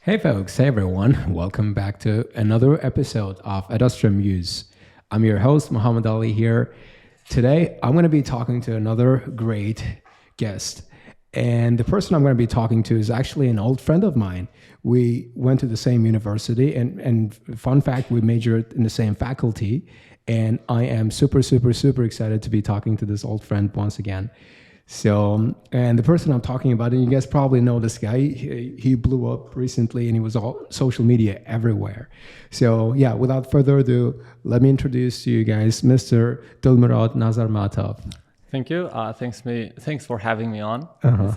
Hey folks, hey everyone, welcome back to another episode of Astra Muse. I'm your host, Muhammad Ali here. Today, I'm going to be talking to another great guest. And the person I'm going to be talking to is actually an old friend of mine. We went to the same university, and fun fact, we majored in the same faculty. And I am super excited to be talking to this old friend once again. So, and the person I'm talking about, and you guys probably know this guy, he blew up recently and he was all social media everywhere. So yeah, without further ado, let me introduce to you guys Mr. Dilmurod Nazarmatov. Thank you. Thanks for having me on.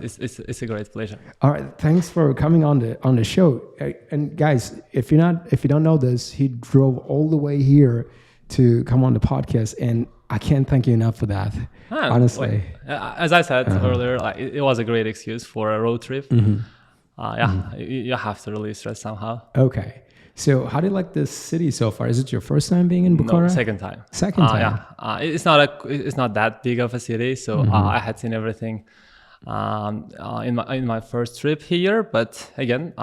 It's a great pleasure. All right, thanks for coming on the show. And guys, if you don't know this, he drove all the way here to come on the podcast, and I can't thank you enough for that. Honestly, as I said earlier, it was a great excuse for a road trip. You have to release stress somehow. Okay. So how do you like this city so far? Is it your first time being in Bukhara? No, second time. Second time. It's not that big of a city, so I had seen everything in my first trip here. But again,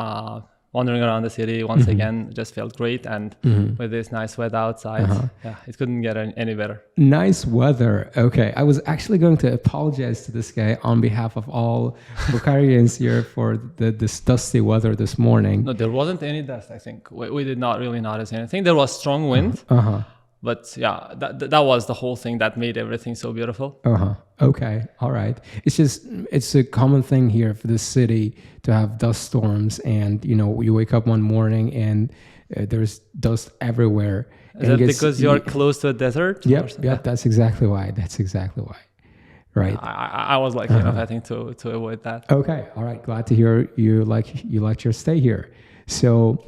wandering around the city once again just felt great, and with this nice weather outside, it couldn't get any better. Nice weather. Okay, I was actually going to apologize to this guy on behalf of all Bukharians here for this dusty weather this morning. No, there wasn't any dust. I think we did not really notice anything. There was strong wind, but yeah, that was the whole thing that made everything so beautiful. Okay, all right. It's a common thing here for this city to have dust storms, and you wake up one morning and there's dust everywhere. Is that because you're close to a desert? Yep. That's exactly why. Right. I was lucky enough, I think, to avoid that. Okay, all right. Glad to hear you liked your stay here. So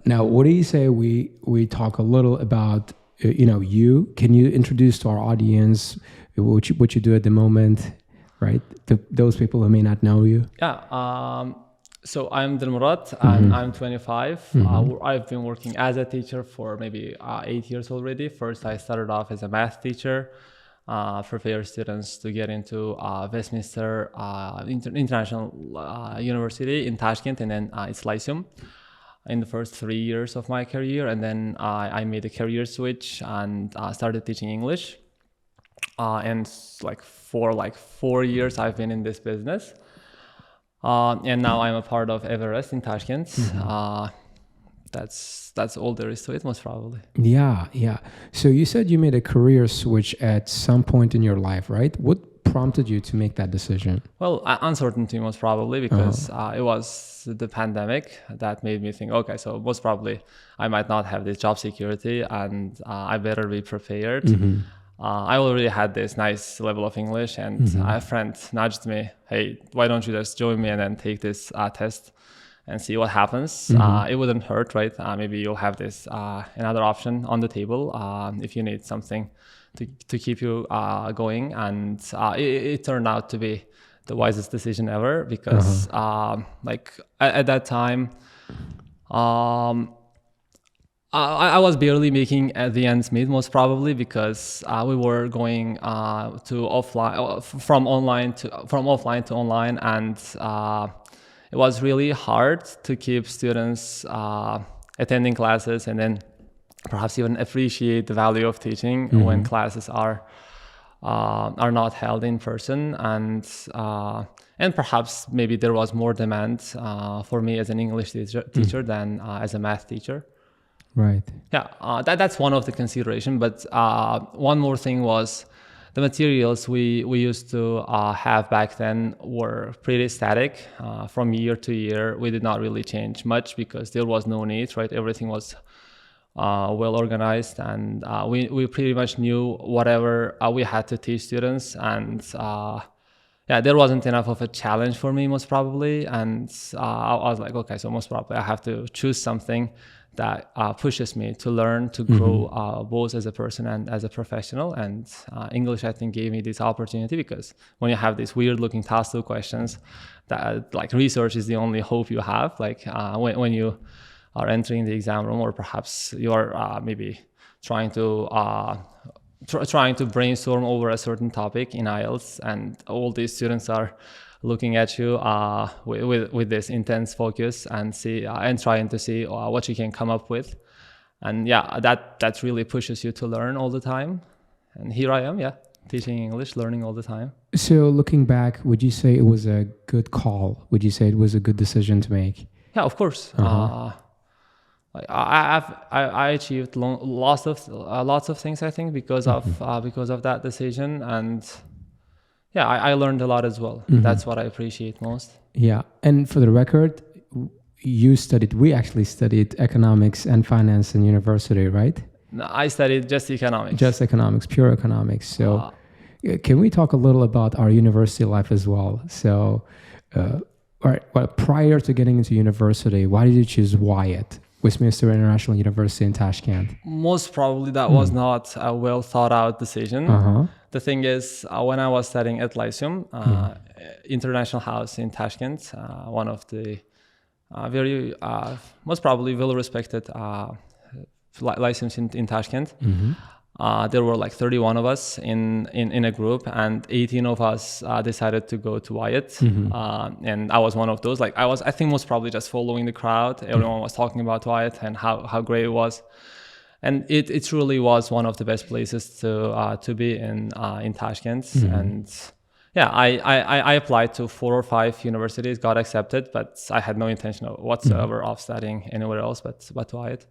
now, what do you say we talk a little about you? Can you introduce to our audience what you do at the moment, right? Those people who may not know you. Yeah. So I'm Dilmurod, and I'm 25. I've been working as a teacher for maybe 8 years already. First, I started off as a math teacher, prepare students to get into Westminster International University in Tashkent, and then its Lyceum in the first 3 years of my career. And then I made a career switch and started teaching English. And for 4 years, I've been in this business. And now I'm a part of Everest in Tashkent. That's all there is to it, most probably. Yeah. So you said you made a career switch at some point in your life, right? What prompted you to make that decision? Well, uncertainty, most probably, because it was the pandemic that made me think, okay, so most probably I might not have this job security, and I better be prepared. I already had this nice level of English, and a friend nudged me, hey, why don't you just join me and then take this test and see what happens. It wouldn't hurt, right? Maybe you'll have this another option on the table if you need something to keep you going. And it turned out to be the wisest decision ever, because at that time, I was barely making the ends meet, most probably, because we were going to offline, from offline to online, and it was really hard to keep students attending classes and then perhaps even appreciate the value of teaching when classes are not held in person, and perhaps maybe there was more demand for me as an English teacher than as a math teacher. Right. Yeah, that's one of the consideration. But one more thing was the materials we used to have back then were pretty static. From year to year, we did not really change much because there was no need, right? Everything was well organized, and we pretty much knew whatever we had to teach students, and there wasn't enough of a challenge for me, most probably. And I was like, okay, so most probably I have to choose something that pushes me to learn, to grow both as a person and as a professional. And English, I think, gave me this opportunity, because when you have these weird looking task 2 questions, that research is the only hope you have. When you are entering the exam room, or perhaps you're maybe trying to brainstorm over a certain topic in IELTS, and all these students are looking at you with this intense focus and trying to see what you can come up with. And yeah, that really pushes you to learn all the time. And here I am, teaching English, learning all the time. So looking back, would you say it was a good call? Would you say it was a good decision to make? Yeah, of course. I achieved lots of things, I think, because of that decision, and yeah, I learned a lot as well. That's what I appreciate most. Yeah, and for the record, we actually studied economics and finance in university, right? No, I studied just economics. Just economics, pure economics. So can we talk a little about our university life as well? So, prior to getting into university, why did you choose Wyatt, Westminster International University in Tashkent? Most probably that was not a well thought out decision. The thing is, when I was studying at Lyceum, International House in Tashkent, one of the very most probably well respected lyceums in Tashkent. There were like 31 of us in a group, and 18 of us decided to go to Wyatt. And I was one of those. Like I think most probably just following the crowd. Everyone was talking about Wyatt and how great it was. And it truly was one of the best places to be in Tashkent. And yeah, I applied to 4 or 5 universities, got accepted, but I had no intention whatsoever of studying anywhere else but Wyatt.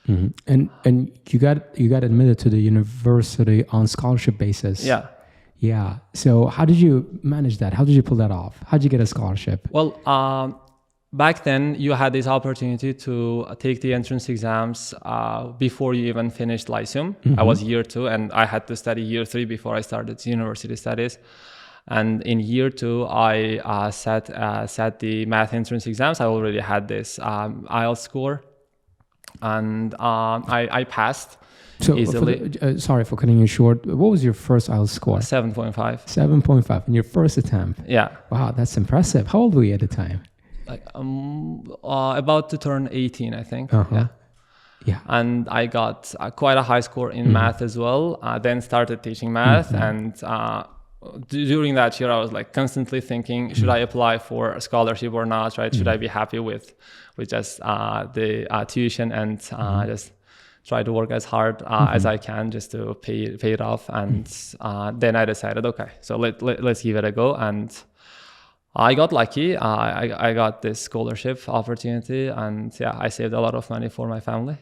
And you got admitted to the university on scholarship basis. Yeah. So how did you manage that? How did you pull that off? How did you get a scholarship? Well, back then you had this opportunity to take the entrance exams before you even finished Lyceum. I was year 2, and I had to study year 3 before I started university studies. And in year 2, I sat the math entrance exams. I already had this IELTS score. And I passed easily. Sorry for cutting you short. What was your first IELTS score? 7.5. 7.5 in your first attempt. Yeah. Wow, that's impressive. How old were you at the time? Like about to turn 18, I think. Yeah. And I got quite a high score in math as well. Then started teaching math, and during that year, I was like constantly thinking, should I apply for a scholarship or not? Right? Should I be happy with just the tuition and just try to work as hard as I can just to pay it off? And then I decided, okay, so let's give it a go. And I got lucky. I got this scholarship opportunity, and yeah, I saved a lot of money for my family.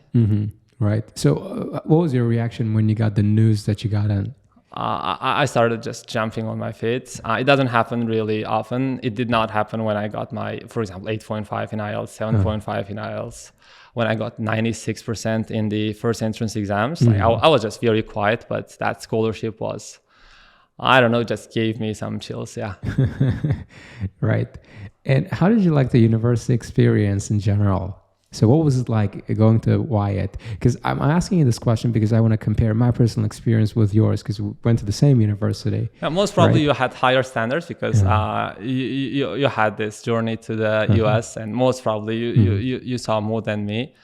Right. So what was your reaction when you got the news that you got in? I started just jumping on my feet. It doesn't happen really often. It did not happen when I got my, for example, 8.5 in IELTS, 7.5 in IELTS. When I got 96% in the first entrance exams, like I was just very quiet, but that scholarship was, I don't know, just gave me some chills. Yeah. Right. And how did you like the university experience in general? So what was it like going to Wyatt? Because I'm asking you this question because I want to compare my personal experience with yours, because we went to the same university. Yeah, most probably you had higher standards because you had this journey to the US, and most probably you saw more than me.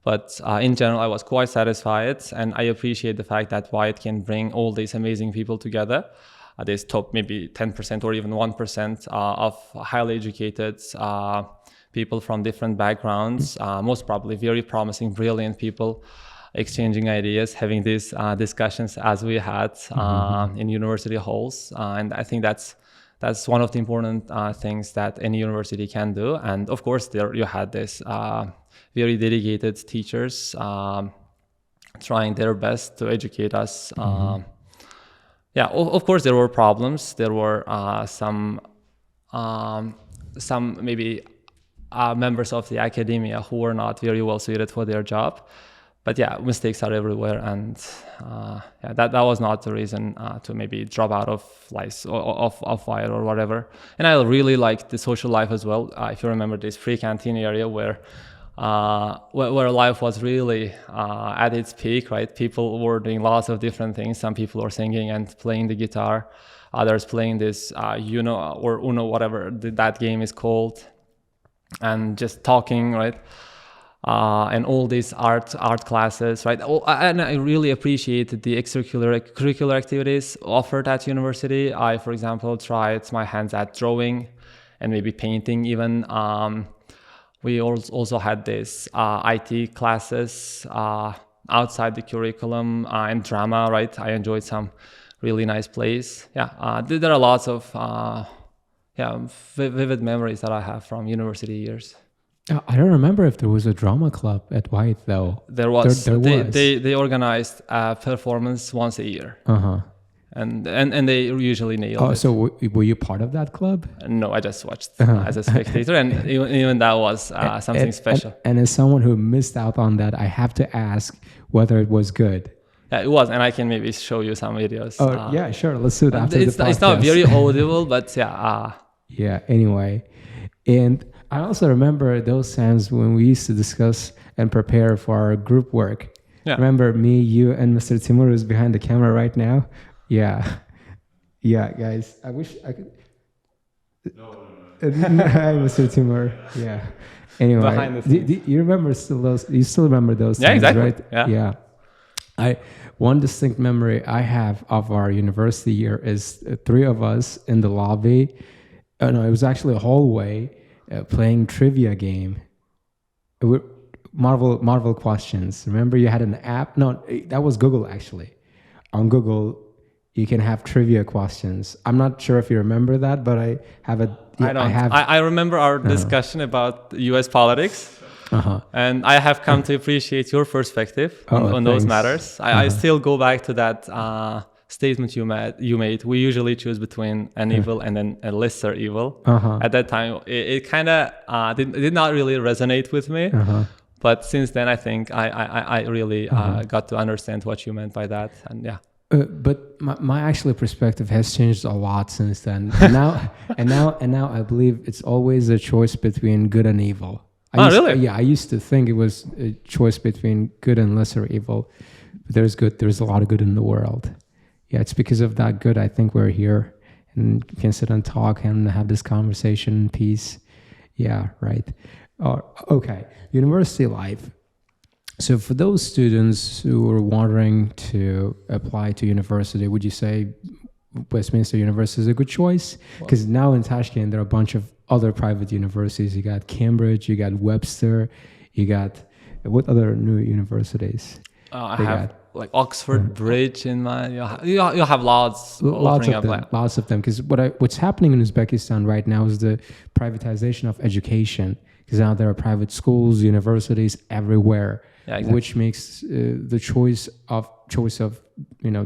But in general, I was quite satisfied, and I appreciate the fact that Wyatt can bring all these amazing people together. This top maybe 10% or even 1% of highly educated people from different backgrounds, most probably very promising, brilliant people, exchanging ideas, having these discussions as we had in university halls. And I think that's one of the important things that any university can do. And of course, there you had this very dedicated teachers trying their best to educate us. Yeah, of course, there were problems. There were some maybe members of the academia who were not very well suited for their job. But yeah, mistakes are everywhere, and that was not the reason to maybe drop out of Wyatt or whatever. And I really liked the social life as well. If you remember this free canteen area where life was really at its peak, right? People were doing lots of different things. Some people were singing and playing the guitar, others playing this or Uno, whatever that game is called, and just talking, right? And all these art classes, right? And I really appreciated the extracurricular activities offered at university. I, for example, tried my hands at drawing. and maybe painting even. We also had this IT classes outside the curriculum and drama, right? I enjoyed some really nice plays. There are lots of vivid memories that I have from university years. I don't remember if there was a drama club at White though. There was. There was. They organized a performance once a year. And they usually nailed it. So were you part of that club? No, I just watched as a spectator, and even that was something special. And as someone who missed out on that, I have to ask whether it was good. Yeah, it was, and I can maybe show you some videos. Yeah, sure. Let's do it after the podcast. It's not very audible, but yeah. Yeah. Anyway, and I also remember those times when we used to discuss and prepare for our group work. Yeah. Remember me, you, and Mr. Timur is behind the camera right now. Yeah, guys. I wish I could. No. Hi, Mr. Timur. Yeah. Anyway, behind the scenes. You remember still those? You still remember those? Yeah, times, exactly. Right? Yeah. One distinct memory I have of our university year is three of us in the lobby. No, it was actually a hallway playing trivia game. Marvel questions. Remember, you had an app. No, that was Google actually. On Google, you can have trivia questions. I'm not sure if you remember that, but I have a. Yeah, I remember our discussion about U.S. politics, and I have come to appreciate your perspective on those matters. I still go back to that statement you made. We usually choose between an evil and then a lesser evil. At that time, it kind of did not really resonate with me. But since then, I think I really got to understand what you meant by that, and yeah. But my actual perspective has changed a lot since then. And now I believe it's always a choice between good and evil. Really? Yeah, I used to think it was a choice between good and lesser evil. But there's a lot of good in the world. Yeah, it's because of that good I think we're here and can sit and talk and have this conversation in peace. Yeah, right. Okay, university life. So for those students who are wondering to apply to university, would you say Westminster University is a good choice? Because now in Tashkent, there are a bunch of other private universities. You got Cambridge, you got Webster, you got, what other new universities? I have like Oxford Bridge in mind. You have lots of them. Because what's happening in Uzbekistan right now is the privatization of education. Because now there are private schools, universities everywhere. Yeah, exactly. Which makes the choice of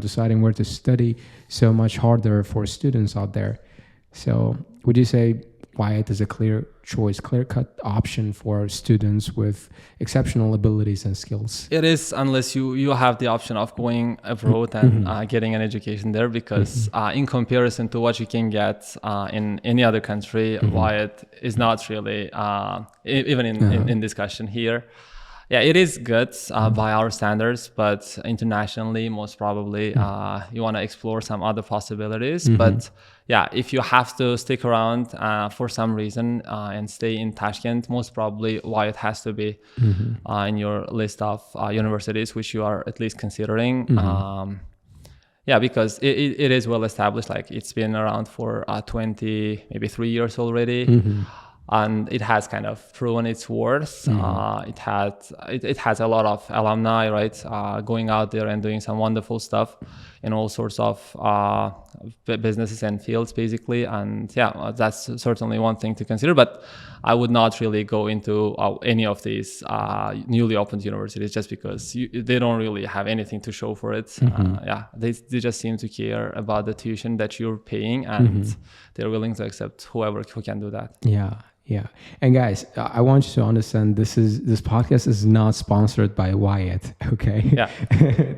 deciding where to study so much harder for students out there. So would you say Wyatt is a clear-cut option for students with exceptional abilities and skills? It is, unless you have the option of going abroad and getting an education there, because in comparison to what you can get in any other country, Wyatt is not really, even in discussion here. Yeah, it is good by our standards, but internationally, most probably, you want to explore some other possibilities. But yeah, if you have to stick around for some reason and stay in Tashkent, most probably Wyatt has to be in your list of universities, which you are at least considering. Yeah, because it is well established. Like it's been around for 20, maybe 3 years already. And it has kind of proven its worth. It has a lot of alumni, right, going out there and doing some wonderful stuff in all sorts of businesses and fields, basically. And yeah, that's certainly one thing to consider. But I would not really go into any of these newly opened universities just because they don't really have anything to show for it. Yeah, they just seem to care about the tuition that you're paying, and they're willing to accept who can do that. Yeah. And guys, I want you to understand this podcast is not sponsored by Wyatt, okay? Yeah.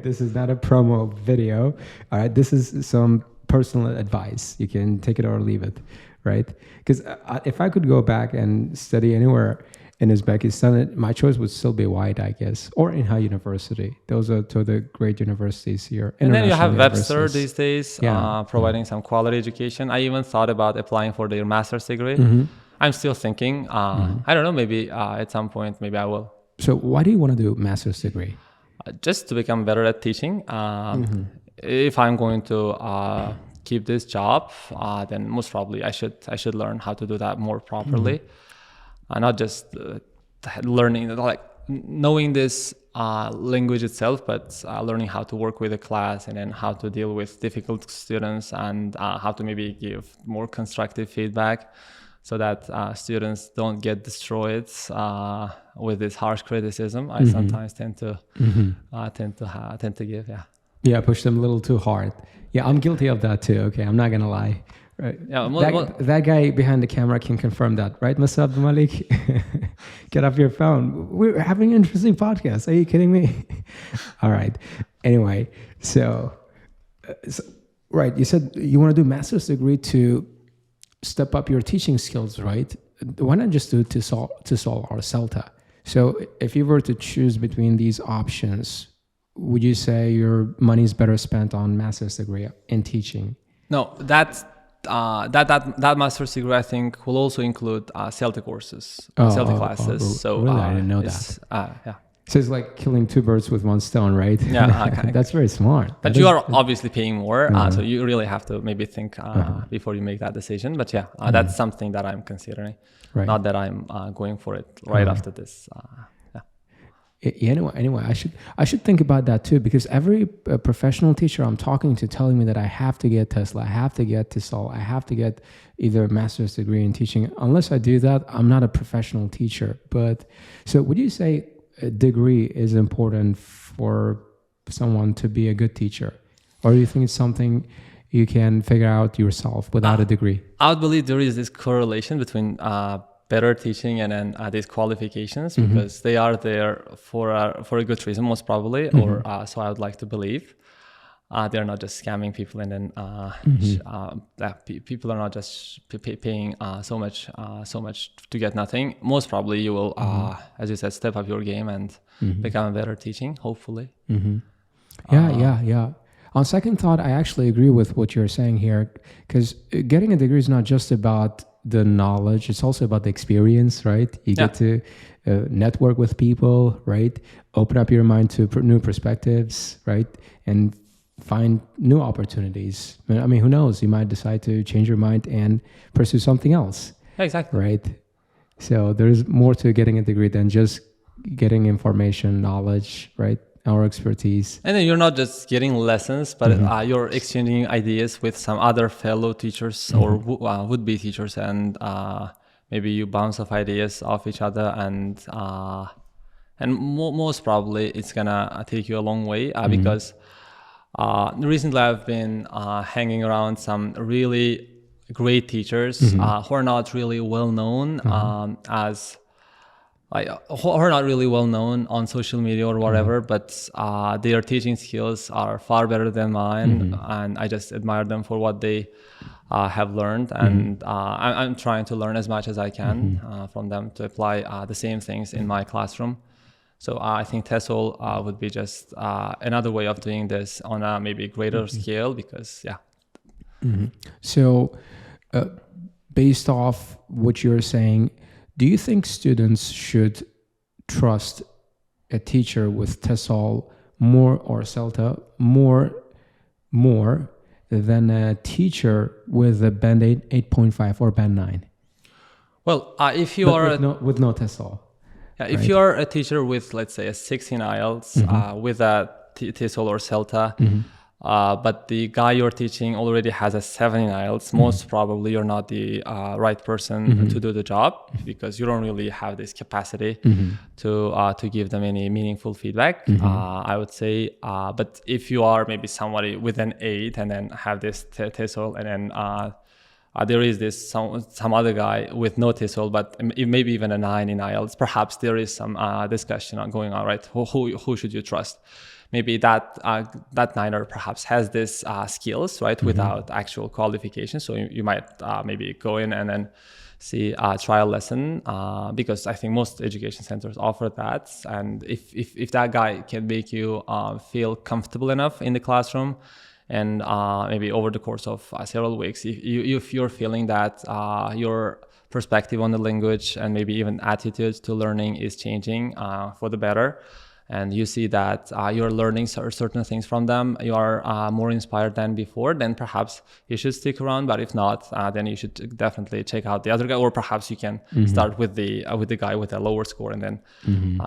This is not a promo video. All right. This is some personal advice. You can take it or leave it, right? Because if I could go back and study anywhere in Uzbekistan, my choice would still be Wyatt, I guess, or Inha University. Those are two of the great universities here. And then you have Webster these days, providing some quality education. I even thought about applying for their master's degree. I'm still thinking. I don't know. Maybe at some point, maybe I will. So why do you want to do a master's degree? Just to become better at teaching. If I'm going to keep this job, then most probably I should learn how to do that more properly, not just learning, like knowing this language itself, but learning how to work with a class, and then how to deal with difficult students, and how to maybe give more constructive feedback, so that students don't get destroyed with this harsh criticism. I sometimes tend to give. Yeah, push them a little too hard. Yeah, I'm guilty of that too. Okay, I'm not gonna lie. Right. Yeah, that guy behind the camera can confirm that, right, Mr. Abdul Malik? Get off your phone. We're having an interesting podcast. Are you kidding me? All right. Anyway, so right, you said you want to do master's degree to step up your teaching skills, right? Why not just do TESOL or CELTA? So if you were to choose between these options, would you say your money is better spent on master's degree in teaching? No, that master's degree, I think, will also include CELTA courses, CELTA classes. So really? I didn't know that. Yeah. So it's like killing two birds with one stone, right? Yeah, that's very smart. But you are obviously paying more, so you really have to maybe think before you make that decision. But yeah, that's something that I'm considering. Right. Not that I'm going for it right after this. Anyway, I should think about that too, because every professional teacher I'm talking to telling me that I have to get Tesla, I have to get TESOL, I have to get either a master's degree in teaching. Unless I do that, I'm not a professional teacher. But so would you say a degree is important for someone to be a good teacher, or do you think it's something you can figure out yourself without a degree? I would believe there is this correlation between better teaching and then these qualifications, because they are there for a good reason, most probably, or so I would like to believe. They're not just scamming people, and then people are not just paying so much to get nothing. Most probably you will, as you said, step up your game and become a better teaching, hopefully. Yeah. On second thought, I actually agree with what you're saying here, because getting a degree is not just about the knowledge, it's also about the experience, right? You get to network with people, right? Open up your mind to new perspectives, right? And find new opportunities. I mean, who knows? You might decide to change your mind and pursue something else. Exactly. Right? So there's more to getting a degree than just getting information, knowledge, right? Our expertise. And then you're not just getting lessons, but you're exchanging ideas with some other fellow teachers or would-be teachers, and maybe you bounce off ideas off each other, and most probably it's gonna take you a long way, because recently I've been hanging around some really great teachers who are not really well known who are not really well known on social media or whatever, but their teaching skills are far better than mine, and I just admire them for what they have learned, and I'm trying to learn as much as I can from them to apply the same things in my classroom. So I think TESOL would be just another way of doing this on a maybe greater scale, because So based off what you're saying, do you think students should trust a teacher with TESOL more, or CELTA more than a teacher with a band 8.5 or band 9? Well, if you are with no TESOL. Yeah, if you are a teacher with, let's say, a 16 IELTS with a TESOL or CELTA, but the guy you're teaching already has a 7 in IELTS, most probably you're not the right person to do the job, because you don't really have this capacity to give them any meaningful feedback, I would say. But if you are maybe somebody with an 8 and then have this TESOL, and then there is this some other guy with no TESOL, but maybe even a 9 in IELTS, perhaps there is some discussion going on, right? Who should you trust? Maybe that niner perhaps has this skills, right, without actual qualifications. So you might maybe go in and then see a trial lesson, because I think most education centers offer that. And if that guy can make you feel comfortable enough in the classroom, and maybe over the course of several weeks, if you're feeling that your perspective on the language and maybe even attitudes to learning is changing for the better, and you see that you're learning certain things from them, you are more inspired than before, then perhaps you should stick around. But if not, then you should definitely check out the other guy, or perhaps you can start with the guy with a lower score, and then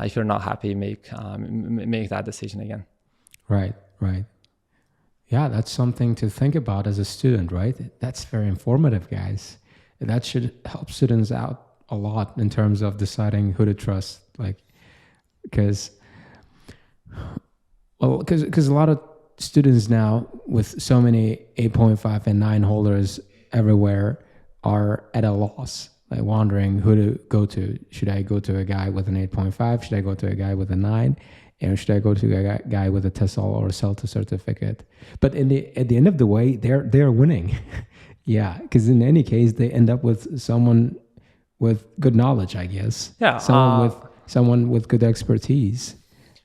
if you're not happy, make that decision again. Right. Yeah, that's something to think about as a student, right? That's very informative, guys. That should help students out a lot in terms of deciding who to trust, like, because a lot of students now with so many 8.5 and 9 holders everywhere are at a loss, like wondering who to go to. Should I go to a guy with an 8.5? Should I go to a guy with a 9? And should I go to a guy with a TESOL or a CELTA certificate? But at the end of the way, they're winning. Yeah, because in any case, they end up with someone with good knowledge, I guess. Yeah, someone with good expertise.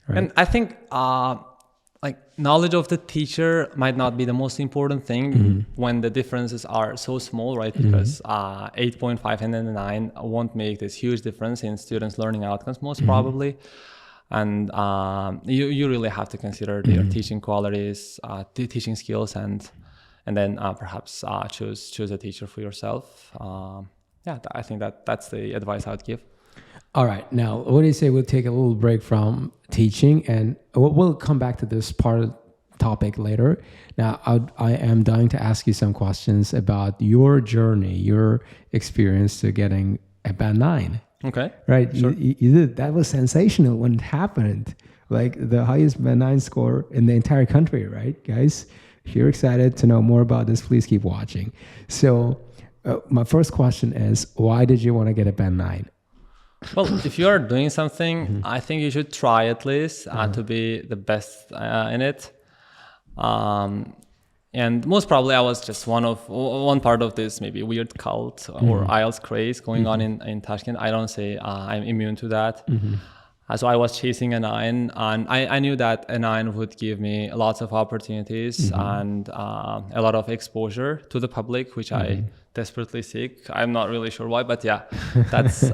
Right? And I think like knowledge of the teacher might not be the most important thing when the differences are so small, right? Because 8.5 and then 9 won't make this huge difference in students' learning outcomes, most probably. And you really have to consider their teaching qualities, teaching skills, and then perhaps choose a teacher for yourself. I think that's the advice I would give. All right. Now, what do you say we'll take a little break from teaching, and we'll come back to this topic later. Now, I am dying to ask you some questions about your journey, your experience to getting a band 9. Okay. Right. Sure. You did. That was sensational when it happened. Like the highest band 9 score in the entire country, right, guys? If you're excited to know more about this, please keep watching. So my first question is, why did you want to get a band 9? Well, if you are doing something, I think you should try at least to be the best in it. And most probably I was just one part of this maybe weird cult or IELTS craze going on in Tashkent. I don't say I'm immune to that. So I was chasing a 9, and I knew that a 9 would give me lots of opportunities and a lot of exposure to the public, which I desperately seek. I'm not really sure why, but yeah, that's who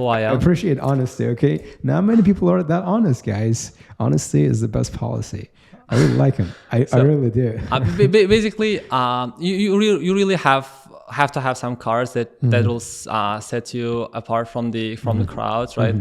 I am. I appreciate honesty, okay? Not many people are that honest, guys. Honesty is the best policy. I really like him. I really do. Basically, you really have to have some cards that will set you apart from the crowds, right?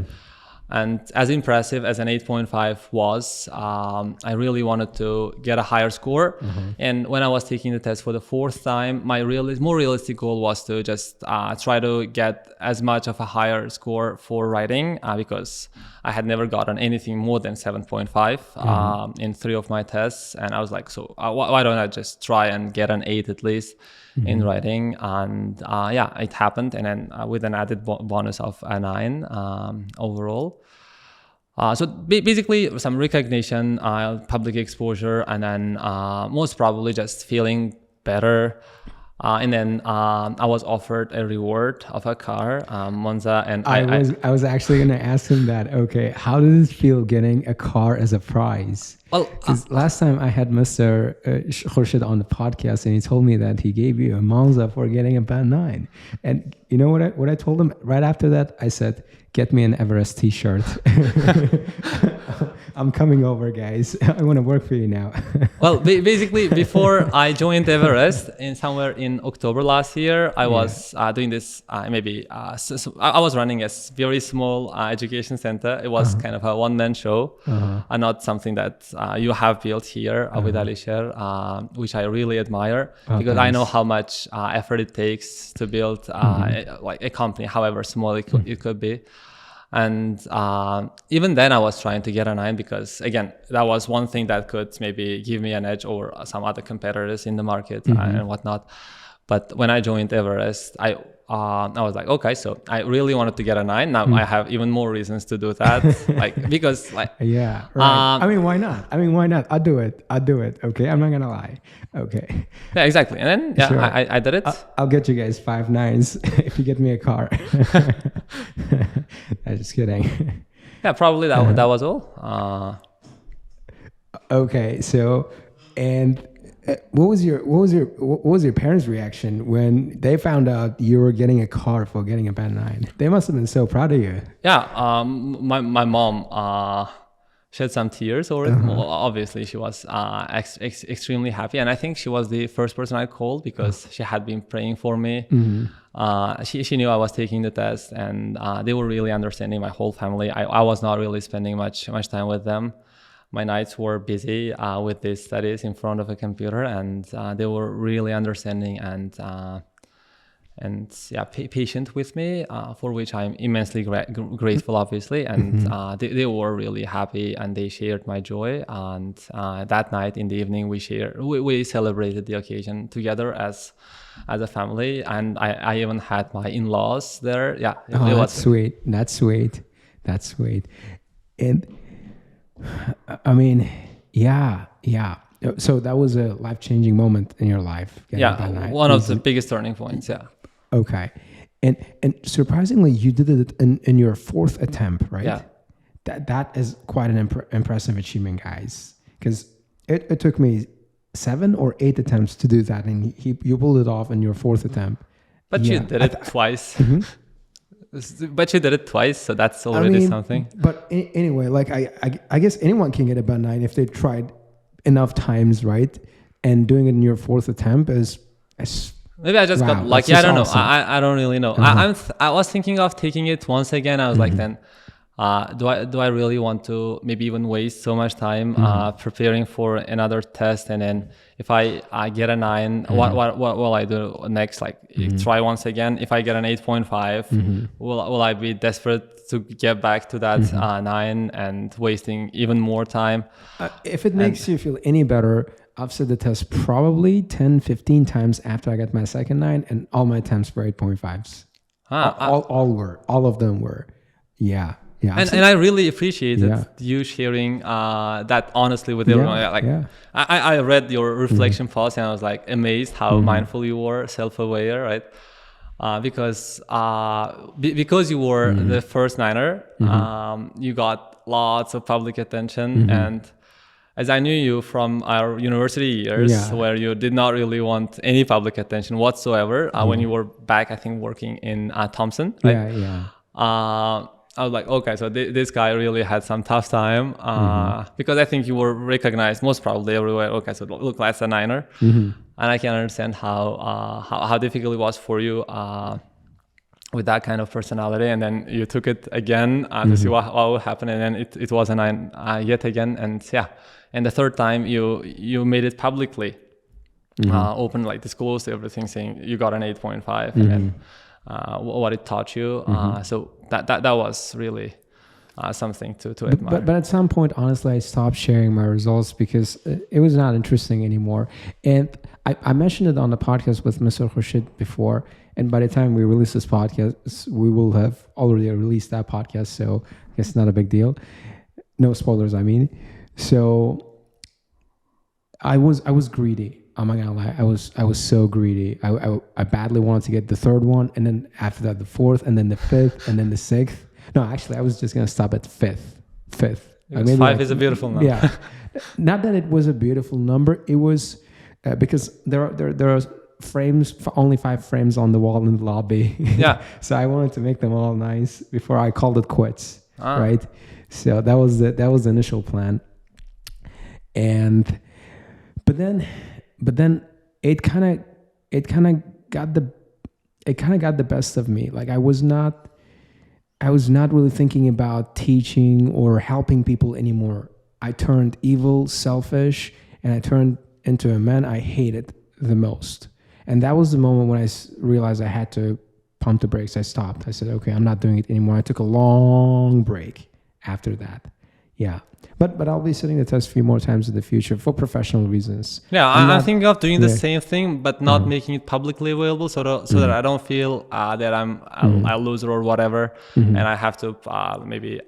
And as impressive as an 8.5 was, I really wanted to get a higher score. And when I was taking the test for the 4th time, my more realistic goal was to just try to get as much of a higher score for writing, because I had never gotten anything more than 7.5 in 3 of my tests. And I was like, so why don't I just try and get an 8 at least in writing? And it happened. And then with an added bonus of a 9 overall. So basically some recognition, public exposure, and then most probably just feeling better. And then I was offered a reward of a car, Monza, and I was actually going to ask him that. Okay, how does it feel getting a car as a prize? Well, because last time I had Mr. Khurshid on the podcast, and he told me that he gave you a Monza for getting a band 9. And you know what I told him right after that? I said, "Get me an Everest T-shirt." I'm coming over, guys. I want to work for you now. Well, basically, before I joined Everest, somewhere in October last year, I was doing this. I was running a very small education center. It was kind of a one-man show, and not something that you have built here with Alisher, which I really admire, because I know how much effort it takes to build like a company, however small it could be. And even then I was trying to get a 9, because again, that was one thing that could maybe give me an edge over some other competitors in the market and whatnot. But when I joined Everest, I was like, okay, so I really wanted to get a 9. Now I have even more reasons to do that, because yeah, right. I mean, why not? I'll do it. Okay, I'm not gonna lie. Okay. Yeah, exactly. And then Sure. I did it. I'll get you guys 5 9s if you get me a car. I'm just kidding. Yeah, probably that was all. Okay, so and. What was your parents' reaction when they found out you were getting a car for getting a band 9? They must have been so proud of you. Yeah, my mom, shed some tears over it. Well, obviously, she was extremely happy, and I think she was the first person I called because she had been praying for me. She knew I was taking the test, and they were really understanding. My whole family. I was not really spending much time with them. My nights were busy with these studies in front of a computer, and they were really understanding and patient with me, for which I'm immensely grateful, obviously. And they were really happy, and they shared my joy. And that night in the evening, we celebrated the occasion together as a family. And I even had my in-laws there. Yeah, that's sweet. That's sweet. That's sweet. And I mean, yeah. So that was a life-changing moment in your life. Yeah, one of the biggest turning points. Yeah. Okay. And surprisingly, you did it in your fourth attempt, right? Yeah. That is quite an impressive achievement, guys. Because it took me 7 or 8 attempts to do that, and you pulled it off in your fourth attempt. But you did it twice. But you did it twice, so that's already something. But anyway, like I guess anyone can get a band 9 if they tried enough times, right? And doing it in your fourth attempt is maybe I just got lucky. I don't know. I don't really know. I was thinking of taking it once again. I was like, then do I really want to maybe even waste so much time preparing for another test? And then if I get a 9, what will I do next? Like try once again. If I get an 8.5, will I be desperate to get back to that 9 and wasting even more time? If it makes you feel any better, I've said the test probably 10, 15 times after I got my second 9, and all my attempts were 8.5s. All of them were. Yeah. And I really appreciated you sharing that honestly with everyone. I read your reflection post, and I was like amazed how mindful you were, self-aware, right? Because you were the first 9er, you got lots of public attention, and as I knew you from our university years, where you did not really want any public attention whatsoever, when you were back, I think, working in Thompson, right? I was like, okay, so this guy really had some tough time, because I think you were recognized most probably everywhere. Okay, so look, that's a 9er, and I can understand how difficult it was for you with that kind of personality. And then you took it again to see what would happen, and then it was a 9 yet again, and the third time you made it publicly open, like disclosed everything, saying you got an 8.5 and then what it taught you. So that was really something to admire. But at some point, honestly, I stopped sharing my results because it was not interesting anymore. And I mentioned it on the podcast with Mr. Khurshid before, and by the time we release this podcast, we will have already released that podcast, so I guess not a big deal. No spoilers, I mean. So I was greedy. I'm not gonna lie. I was so greedy. I badly wanted to get the third one, and then after that the fourth, and then the fifth, and then the sixth. No, actually, I was just gonna stop at fifth. 5 is a beautiful number. Yeah, not that it was a beautiful number. It was because there are frames, only 5 frames on the wall in the lobby. Yeah. So I wanted to make them all nice before I called it quits. Right. So that was the initial plan, but then it kind of got the best of me. Like I was not really thinking about teaching or helping people anymore. I turned evil, selfish, and I turned into a man I hated the most. And that was the moment when I realized I had to pump the brakes. I stopped. I said, okay, I'm not doing it anymore. I took a long break after that. Yeah. But I'll be sitting the test a few more times in the future for professional reasons. Yeah, I'm thinking of doing the same thing, but not making it publicly available, so that I don't feel that I'm a loser or whatever, and I have to maybe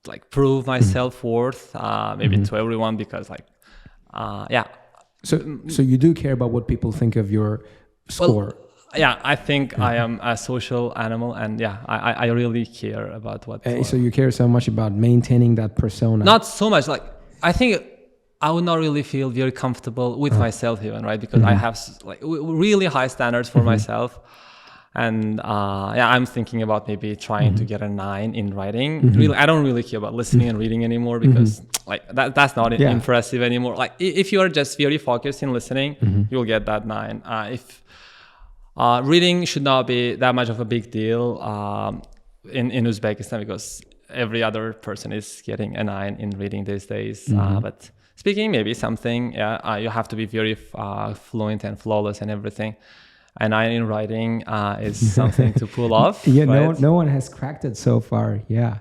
like prove my self-worth maybe to everyone, because So you do care about what people think of your score? Well, yeah, I think I am a social animal, and I really care about what. So you care so much about maintaining that persona? Not so much. Like I think I would not really feel very comfortable with myself even, right? Because I have like really high standards for myself, And I'm thinking about maybe trying to get a 9 in writing. Really, I don't really care about listening and reading anymore because like that's not impressive anymore. Like if you are just very focused in listening, you'll get that 9. If reading should not be that much of a big deal in Uzbekistan because every other person is getting a 9 in reading these days. But speaking, maybe something, you have to be very fluent and flawless and everything. A 9 in writing is something to pull off. Yeah, right? no one has cracked it so far. Yeah.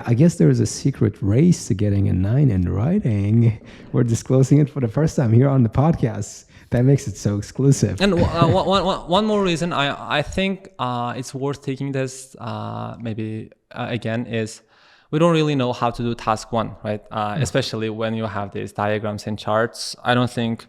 I guess there is a secret race to getting a 9 in writing. We're disclosing it for the first time here on the podcast. That makes it so exclusive. And one more reason I think it's worth taking this maybe again is we don't really know how to do task 1, right? Especially when you have these diagrams and charts. I don't think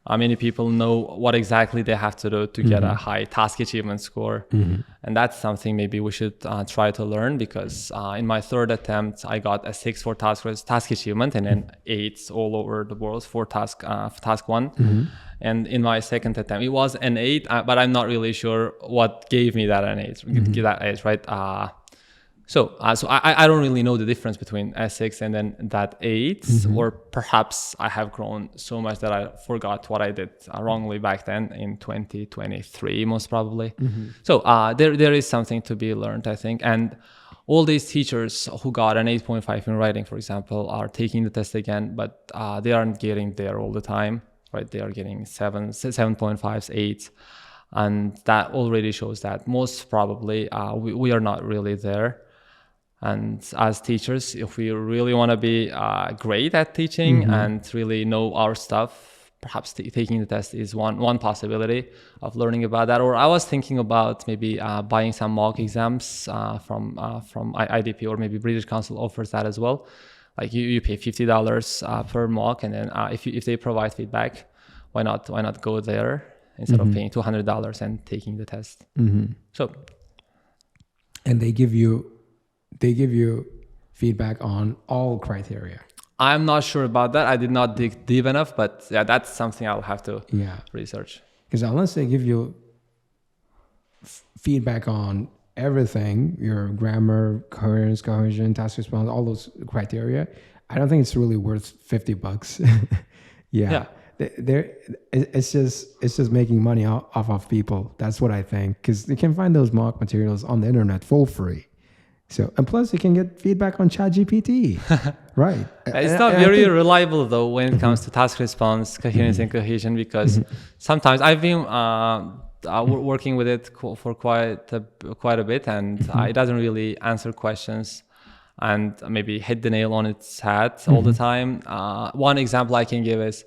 many people know what exactly they have to do to get a high task achievement score. And that's something maybe we should try to learn because in my 3rd attempt, I got a 6 for task achievement and then 8 all over the world for task 1. And in my 2nd attempt, it was an 8, but I'm not really sure what gave me that an 8, that 8, right? So I don't really know the difference between a 6 and then that 8, or perhaps I have grown so much that I forgot what I did wrongly back then in 2023, most probably. So there is something to be learned, I think. And all these teachers who got an 8.5 in writing, for example, are taking the test again, but they aren't getting there all the time, right? They are getting 7.5s, 8s. And that already shows that most probably we are not really there. And as teachers, if we really want to be great at teaching and really know our stuff, perhaps taking the test is one possibility of learning about that. Or I was thinking about maybe buying some mock exams from IDP, or maybe British Council offers that as well. Like you pay $50 per mock, and then if they provide feedback, why not go there instead of paying $200 and taking the test? So, and they give you feedback on all criteria. I'm not sure about that. I did not dig deep enough, but yeah, that's something I'll have to research. Because unless they give you feedback on everything, your grammar, coherence, cohesion, task response, all those criteria, I don't think it's really worth $50. Yeah. It's just making money off of people. That's what I think. Because you can find those mock materials on the internet for free. So, and plus you can get feedback on ChatGPT, right? It's not very reliable though when it comes to task response, coherence and cohesion, because sometimes I've been working with it for quite a bit, and it doesn't really answer questions and maybe hit the nail on its head all the time. One example I can give is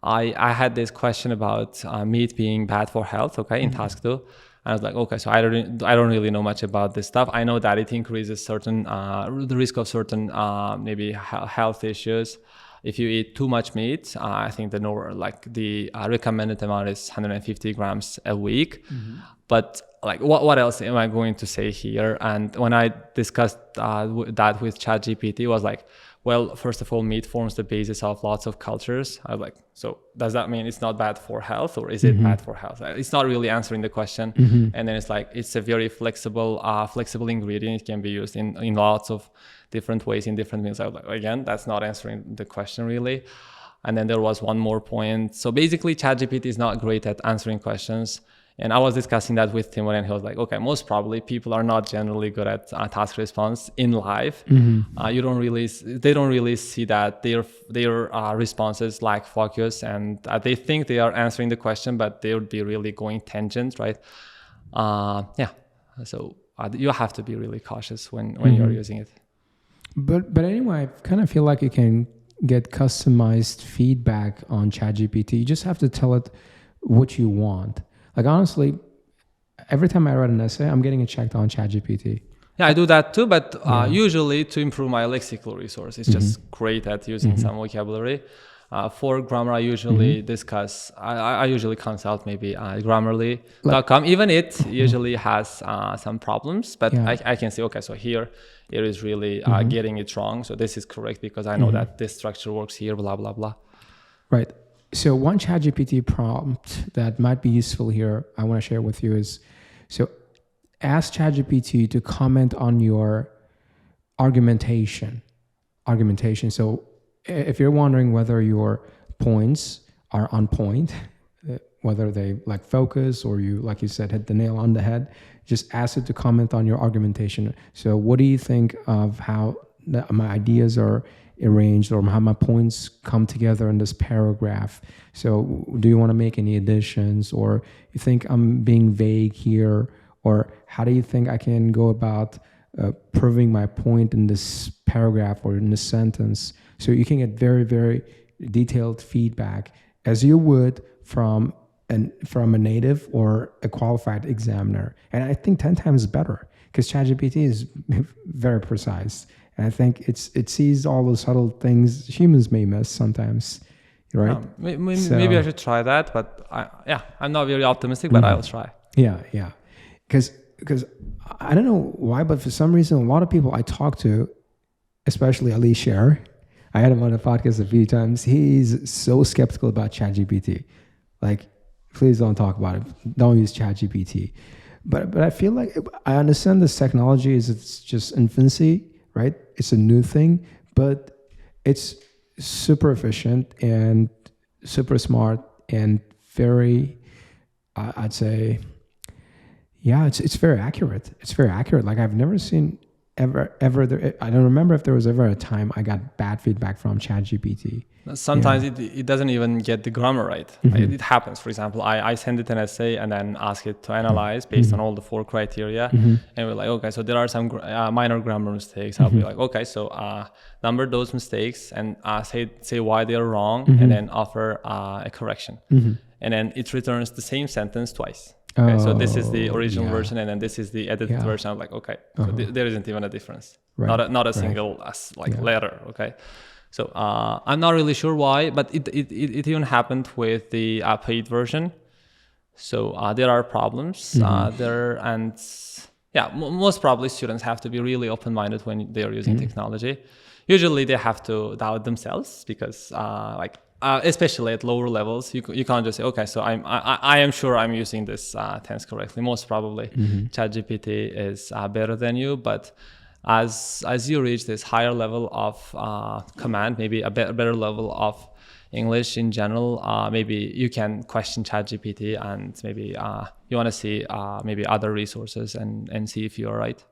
I had this question about meat being bad for health, in task 2. I was like, okay, so I don't really know much about this stuff. I know that it increases the risk of certain maybe health issues. If you eat too much meat, I think the recommended amount is 150 grams a week. But like, what else am I going to say here? And when I discussed that with ChatGPT, it was like, well, first of all, meat forms the basis of lots of cultures. I was like, so does that mean it's not bad for health, or is it bad for health? It's not really answering the question. And then it's like, it's a very flexible ingredient. It can be used in lots of different ways in different meals. I was like, again, that's not answering the question really. And then there was one more point. So basically, ChatGPT is not great at answering questions. And I was discussing that with Timur, and he was like, okay, most probably people are not generally good at task response in life. They don't really see that their responses lack focus, and they think they are answering the question, but they would be really going tangent, right? So you have to be really cautious when you're using it. But anyway, I kind of feel like you can get customized feedback on ChatGPT. You just have to tell it what you want. Like, honestly, every time I write an essay, I'm getting it checked on ChatGPT. Yeah, I do that too, but usually to improve my lexical resource. It's just great at using some vocabulary. For grammar, I usually discuss, I usually consult maybe Grammarly.com. Even it usually has some problems, but I can say, okay, so here it is really getting it wrong. So this is correct because I know that this structure works here, blah, blah, blah. Right. So one ChatGPT prompt that might be useful here, I want to share with you is, so ask ChatGPT to comment on your argumentation. So if you're wondering whether your points are on point, whether they like focus or you, like you said, hit the nail on the head, just ask it to comment on your argumentation. So what do you think of how my ideas are arranged or how my points come together in this paragraph? So do you want to make any additions, or you think I'm being vague here, or how do you think I can go about proving my point in this paragraph or in this sentence? So you can get very, very detailed feedback as you would from a native or a qualified examiner. And I think 10 times better because ChatGPT is very precise. And I think it sees all those subtle things humans may miss sometimes, right? Maybe I should try that, but I'm not very optimistic, but I'll try. Yeah. Because I don't know why, but for some reason, a lot of people I talk to, especially Ali Sher, I had him on the podcast a few times. He's so skeptical about ChatGPT. Like, please don't talk about it. Don't use ChatGPT. But I feel like I understand this technology it's just infancy, right? It's a new thing, but it's super efficient and super smart and very, I'd say, it's very accurate. It's very accurate. Like I've never seen ever I don't remember if there was ever a time I got bad feedback from ChatGPT. Sometimes it doesn't even get the grammar right. It happens. For example, I send it an essay and then ask it to analyze based on all the 4 criteria. And we're like, okay, so there are some minor grammar mistakes. I'll be like, okay, so number those mistakes and say why they're wrong and then offer a correction. And then it returns the same sentence twice. Okay, so this is the original version, and then this is the edited version. I'm like, okay, so there isn't even a difference, not a single letter. Okay, so I'm not really sure why, but it even happened with the paid version. So there are problems there, and most probably students have to be really open-minded when they are using technology. Usually they have to doubt themselves because especially at lower levels, you can't just say, okay, so I am sure I'm using this tense correctly. Most probably, ChatGPT is better than you. But as you reach this higher level of command, maybe a better level of English in general, maybe you can question ChatGPT and maybe you want to see maybe other resources and see if you're right.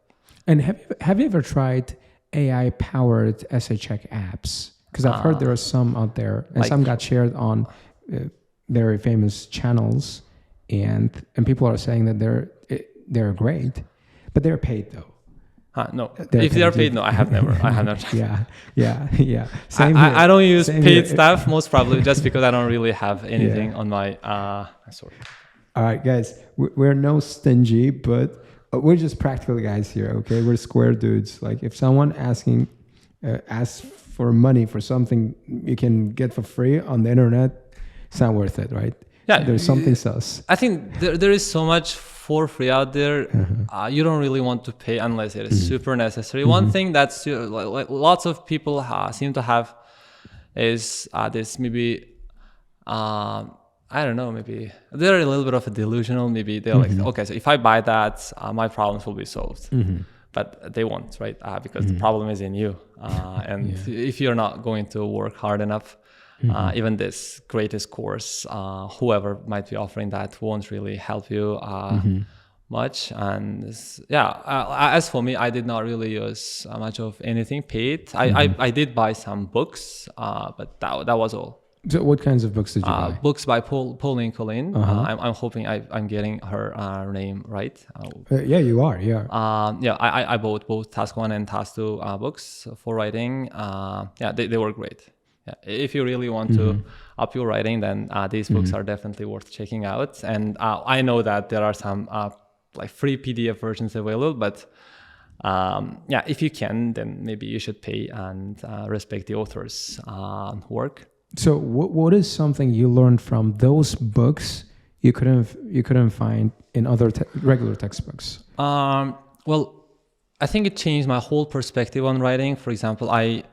And have you ever tried AI-powered essay check apps? Because I've heard there are some out there, and some got shared on very famous channels, and people are saying that they're great, but they're paid though. No, if they are paid, no, I have never tried. Yeah. I don't use paid stuff, most probably just because I don't really have anything on my. Sorry. All right, guys, we're no stingy, but we're just practical guys here. Okay, we're square dudes. Like if someone asks for money for something you can get for free on the internet, it's not worth it, right? Yeah, there's something sus. I think there is so much for free out there. You don't really want to pay unless it is super necessary. One thing that's lots of people seem to have is this maybe I don't know, maybe they're a little bit of a delusional. Maybe they're like, okay, so if I buy that, my problems will be solved. But they won't, right? Because the problem is in you. And if you're not going to work hard enough, even this greatest course, whoever might be offering that won't really help you much. And as for me, I did not really use much of anything paid. I did buy some books, but that was all. So what kinds of books did you buy? Books by Pauline Colleen. I'm hoping I'm getting her name right. Yeah, you are. Yeah. I bought both Task 1 and Task 2 books for writing. They were great. Yeah. If you really want to up your writing, then these books are definitely worth checking out. And I know that there are some free PDF versions available, but if you can, then maybe you should pay and respect the author's work. So what is something you learned from those books you couldn't find in other regular textbooks? Well, I think it changed my whole perspective on writing. For example, I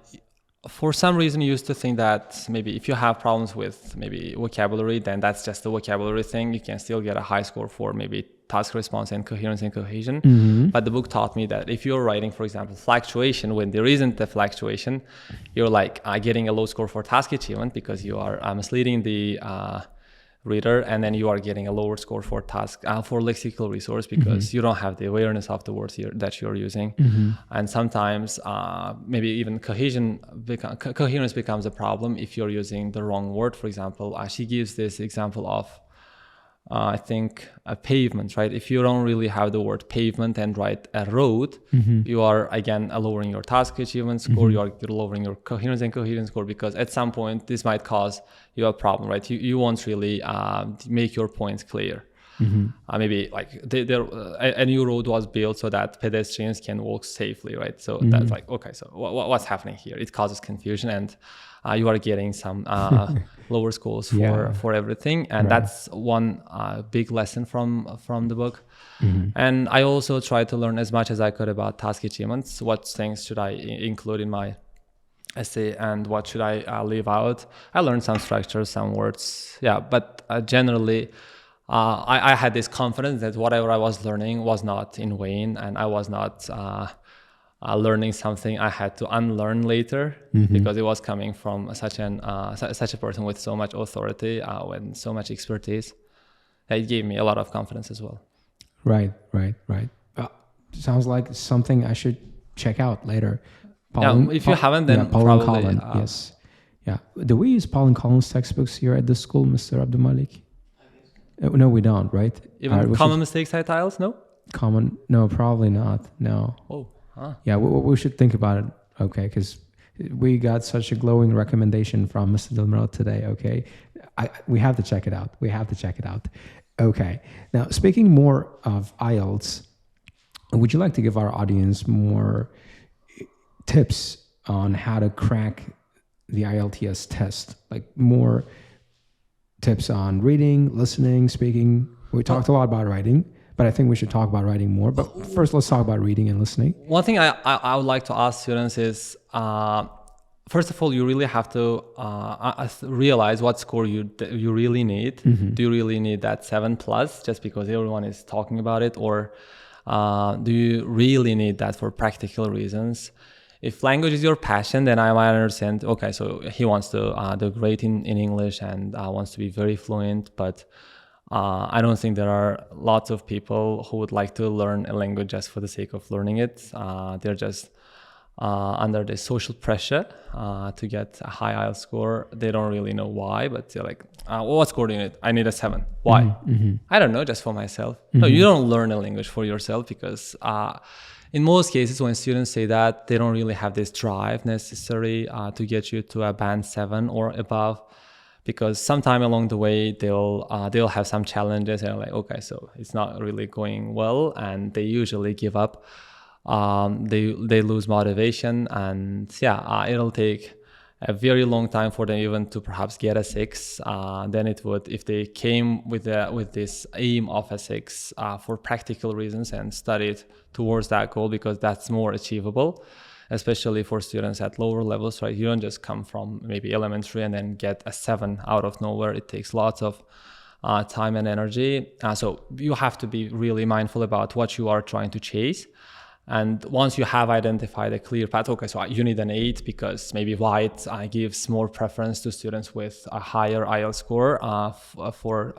for some reason used to think that maybe if you have problems with maybe vocabulary, then that's just a vocabulary thing. You can still get a high score for maybe task response and coherence and cohesion. But the book taught me that if you're writing, for example, fluctuation when there isn't a fluctuation, you're like getting a low score for task achievement because you are misleading the reader, and then you are getting a lower score for task for lexical resource because you don't have the awareness of the words that you're using. And sometimes maybe even coherence becomes a problem if you're using the wrong word. For example, she gives this example of I think a pavement, right? If you don't really have the word pavement and write a road, you are again lowering your task achievement score, you're lowering your coherence and cohesion score, because at some point this might cause you a problem, right? You won't really make your points clear. Maybe like a new road was built so that pedestrians can walk safely, right? So that's like, okay, so what's happening here? It causes confusion, and you are getting some lower scores for everything, and that's one big lesson from the book. And I also tried to learn as much as I could about task achievements. What things should I include in my essay and what should I leave out? I learned some structures, some words, but generally I had this confidence that whatever I was learning was not in vain, and I was not learning something I had to unlearn later, because it was coming from such a person with so much authority and so much expertise. It gave me a lot of confidence as well. Right. Sounds like something I should check out later. If you haven't, then Paul and probably. Colin, yes. Yeah. Do we use Paul and Colin's textbooks here at the school, Mr. Abdulmalik? No, we don't, right? Even common mistakes at IELTS, no? Common? No, probably not. No. Oh. Yeah, we should think about it, okay? Because we got such a glowing recommendation from Mr. Dilmurod today, okay? We have to check it out. Okay. Now, speaking more of IELTS, would you like to give our audience more tips on how to crack the IELTS test? Like more tips on reading, listening, speaking. We talked a lot about writing, but I think we should talk about writing more. But first, let's talk about reading and listening. One thing I would like to ask students is, first of all, you really have to realize what score you really need. Do you really need that 7+ just because everyone is talking about it, or do you really need that for practical reasons? If language is your passion, then I might understand, okay, so he wants to do great in English and wants to be very fluent, but I don't think there are lots of people who would like to learn a language just for the sake of learning it. They're just under the social pressure to get a high IELTS score. They don't really know why, but they're like, what score do you need? I need a 7. Why? I don't know, just for myself. No, you don't learn a language for yourself, because in most cases, when students say that, they don't really have this drive necessary to get you to a band 7 or above, because sometime along the way they'll have some challenges and like, okay, so it's not really going well, and they usually give up. They lose motivation, and it'll take a very long time for them even to perhaps get a 6 than it would if they came with this aim of a 6 for practical reasons and studied towards that goal, because that's more achievable, especially for students at lower levels, right? You don't just come from maybe elementary and then get a 7 out of nowhere. It takes lots of time and energy. So you have to be really mindful about what you are trying to chase. And once you have identified a clear path, okay, so you need an 8 because maybe white gives more preference to students with a higher IELTS score for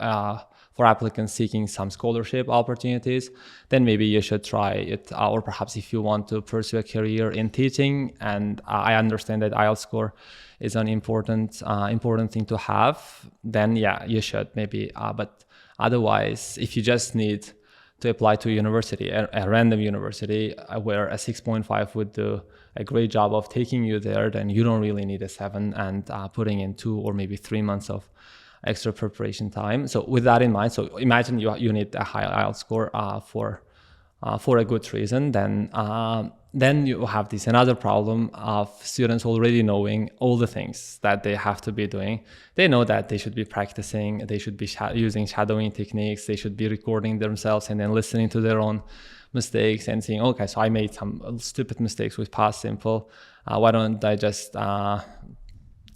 applicants seeking some scholarship opportunities, then maybe you should try it. Or perhaps if you want to pursue a career in teaching, and I understand that IELTS score is an important thing to have, then you should maybe. But otherwise, if you just need to apply to a university, a random university where a 6.5 would do a great job of taking you there, then you don't really need a 7 and putting in 2 or maybe 3 months of extra preparation time. So with that in mind, so imagine you need a high IELTS score for a good reason, then you have this another problem of students already knowing all the things that they have to be doing. They know that they should be practicing, they should be using shadowing techniques, they should be recording themselves and then listening to their own mistakes and saying, okay, so I made some stupid mistakes with past simple. Why don't I just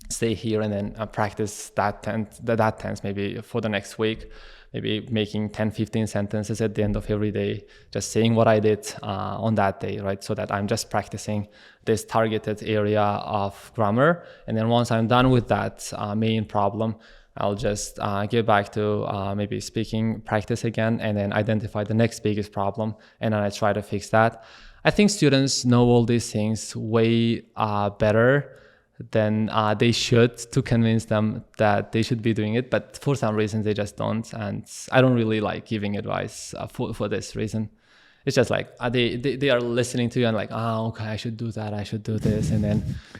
stay here and then practice that tense maybe for the next week. maybe making 10, 15 sentences at the end of every day, just saying what I did on that day, right? So that I'm just practicing this targeted area of grammar. And then once I'm done with that main problem, I'll just get back to maybe speaking practice again, and then identify the next biggest problem, and then I try to fix that. I think students know all these things way better than they should to convince them that they should be doing it, but for some reason they just don't, and I don't really like giving advice for this reason. It's just like they are listening to you and like, okay, I should do that, I should do this, and then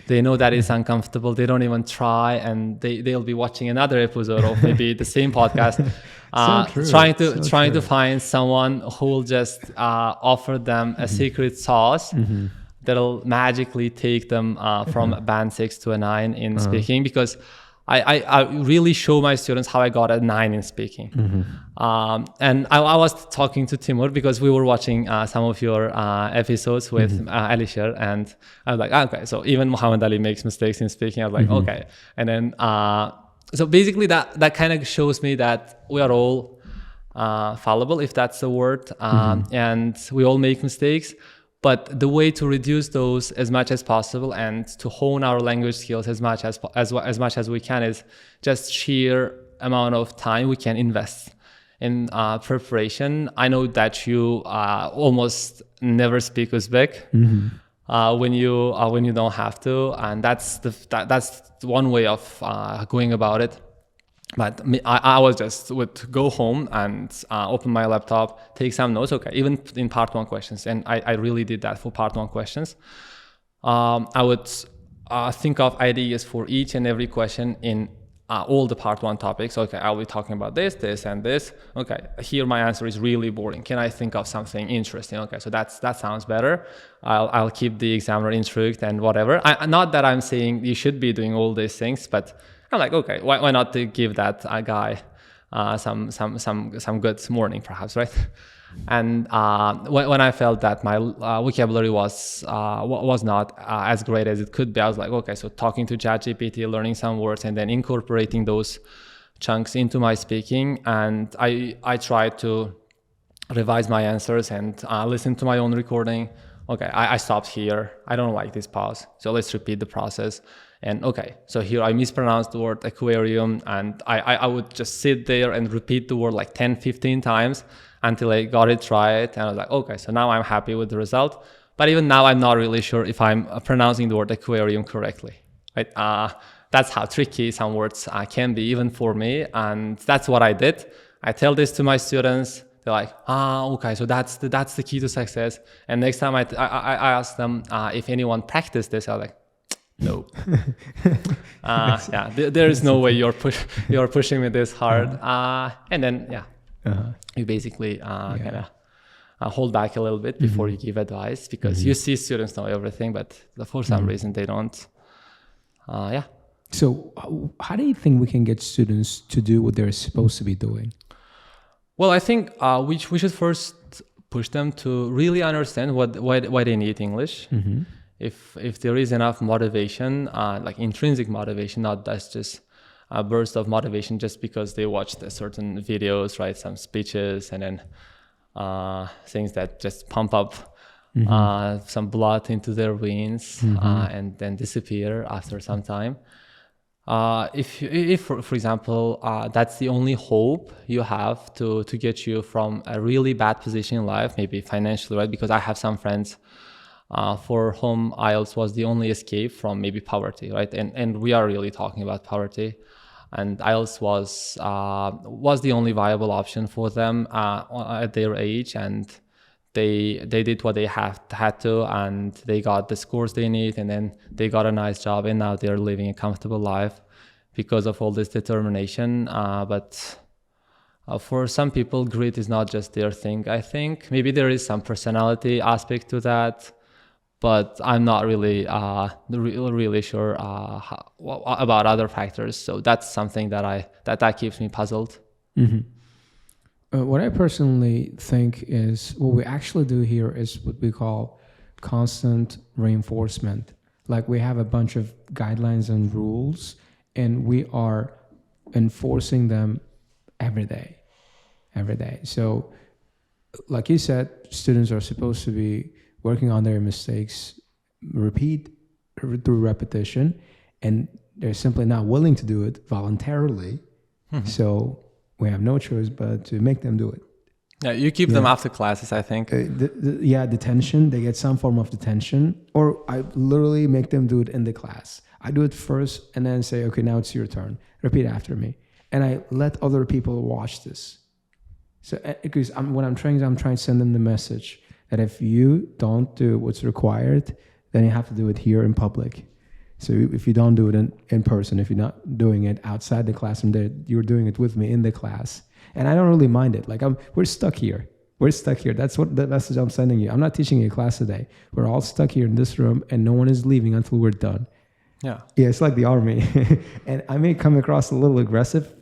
they know that it's uncomfortable, they don't even try, and they'll be watching another episode of maybe the same podcast, trying to find someone who will just offer them a secret sauce that'll magically take them from a band 6 to a 9 in speaking, because I really show my students how I got a 9 in speaking. And I was talking to Timur because we were watching some of your episodes with Alisher, and I was like, okay, so even Muhammad Ali makes mistakes in speaking. I was like, okay. And then, so basically that kind of shows me that we are all fallible, if that's the word, and we all make mistakes. But the way to reduce those as much as possible and to hone our language skills as much as we can is just sheer amount of time we can invest in preparation. I know that you almost never speak Uzbek when you don't have to, and that's one way of going about it. But I was just would go home and open my laptop, take some notes. Okay, even in part 1 questions, and I really did that for part 1 questions. I would think of ideas for each and every question in all the part 1 topics. Okay, I'll be talking about this, this, and this. Okay, here my answer is really boring. Can I think of something interesting? Okay, so that sounds better. I'll keep the examiner intrigued and whatever. Not that I'm saying you should be doing all these things, but I'm like, okay, why not to give that guy some good morning, perhaps, right? And when I felt that my vocabulary was not as great as it could be, I was like, okay, so talking to ChatGPT, learning some words, and then incorporating those chunks into my speaking. And I tried to revise my answers and listen to my own recording. Okay, I stopped here. I don't like this pause, so let's repeat the process. And okay, so here I mispronounced the word aquarium, and I would just sit there and repeat the word like 10, 15 times until I got it right. And I was like, okay, so now I'm happy with the result. But even now, I'm not really sure if I'm pronouncing the word aquarium correctly. Right? That's how tricky some words can be, even for me. And that's what I did. I tell this to my students. They're like, okay, so that's the key to success. And next time I ask them if anyone practiced this, I'm like, no. Yeah, there is no way you're pushing me this hard. And then you basically kind of hold back a little bit before you give advice, because you see students know everything, but for some reason they don't. So how do you think we can get students to do what they're supposed to be doing? Well, I think we should first push them to really understand why they need English. If there is enough motivation, like intrinsic motivation, not just a burst of motivation just because they watched certain videos, right, some speeches, and then things that just pump up some blood into their veins and then disappear after some time. If for example, that's the only hope you have to get you from a really bad position in life, maybe financially, right? Because I have some friends for whom IELTS was the only escape from maybe poverty, right? And we are really talking about poverty, and IELTS was the only viable option for them at their age, and they did what they had to, and they got the scores they need, and then they got a nice job, and now they're living a comfortable life because of all this determination. But for some people, grit is not just their thing. I think maybe there is some personality aspect to that, but I'm not really really sure about other factors. So that's something that keeps me puzzled. What I personally think is what we actually do here is what we call constant reinforcement. Like we have a bunch of guidelines and rules, and we are enforcing them every day. every day. So, like you said, students are supposed to be working on their mistakes, repeat through repetition, and they're simply not willing to do it voluntarily. So we have no choice but to make them do it. Yeah, you keep them after classes, I think. Detention. They get some form of detention, or I literally make them do it in the class. I do it first and then say, okay, now it's your turn. Repeat after me. And I let other people watch this. So because when I'm trying to send them the message that if you don't do what's required, then you have to do it here in public. So if you don't do it in person, if you're not doing it outside the classroom, you're doing it with me in the class. And I don't really mind it. Like we're stuck here. We're stuck here. That's what the message I'm sending you. I'm not teaching you a class today. We're all stuck here in this room and no one is leaving until we're done. Yeah. Yeah, it's like the army. And I may come across a little aggressive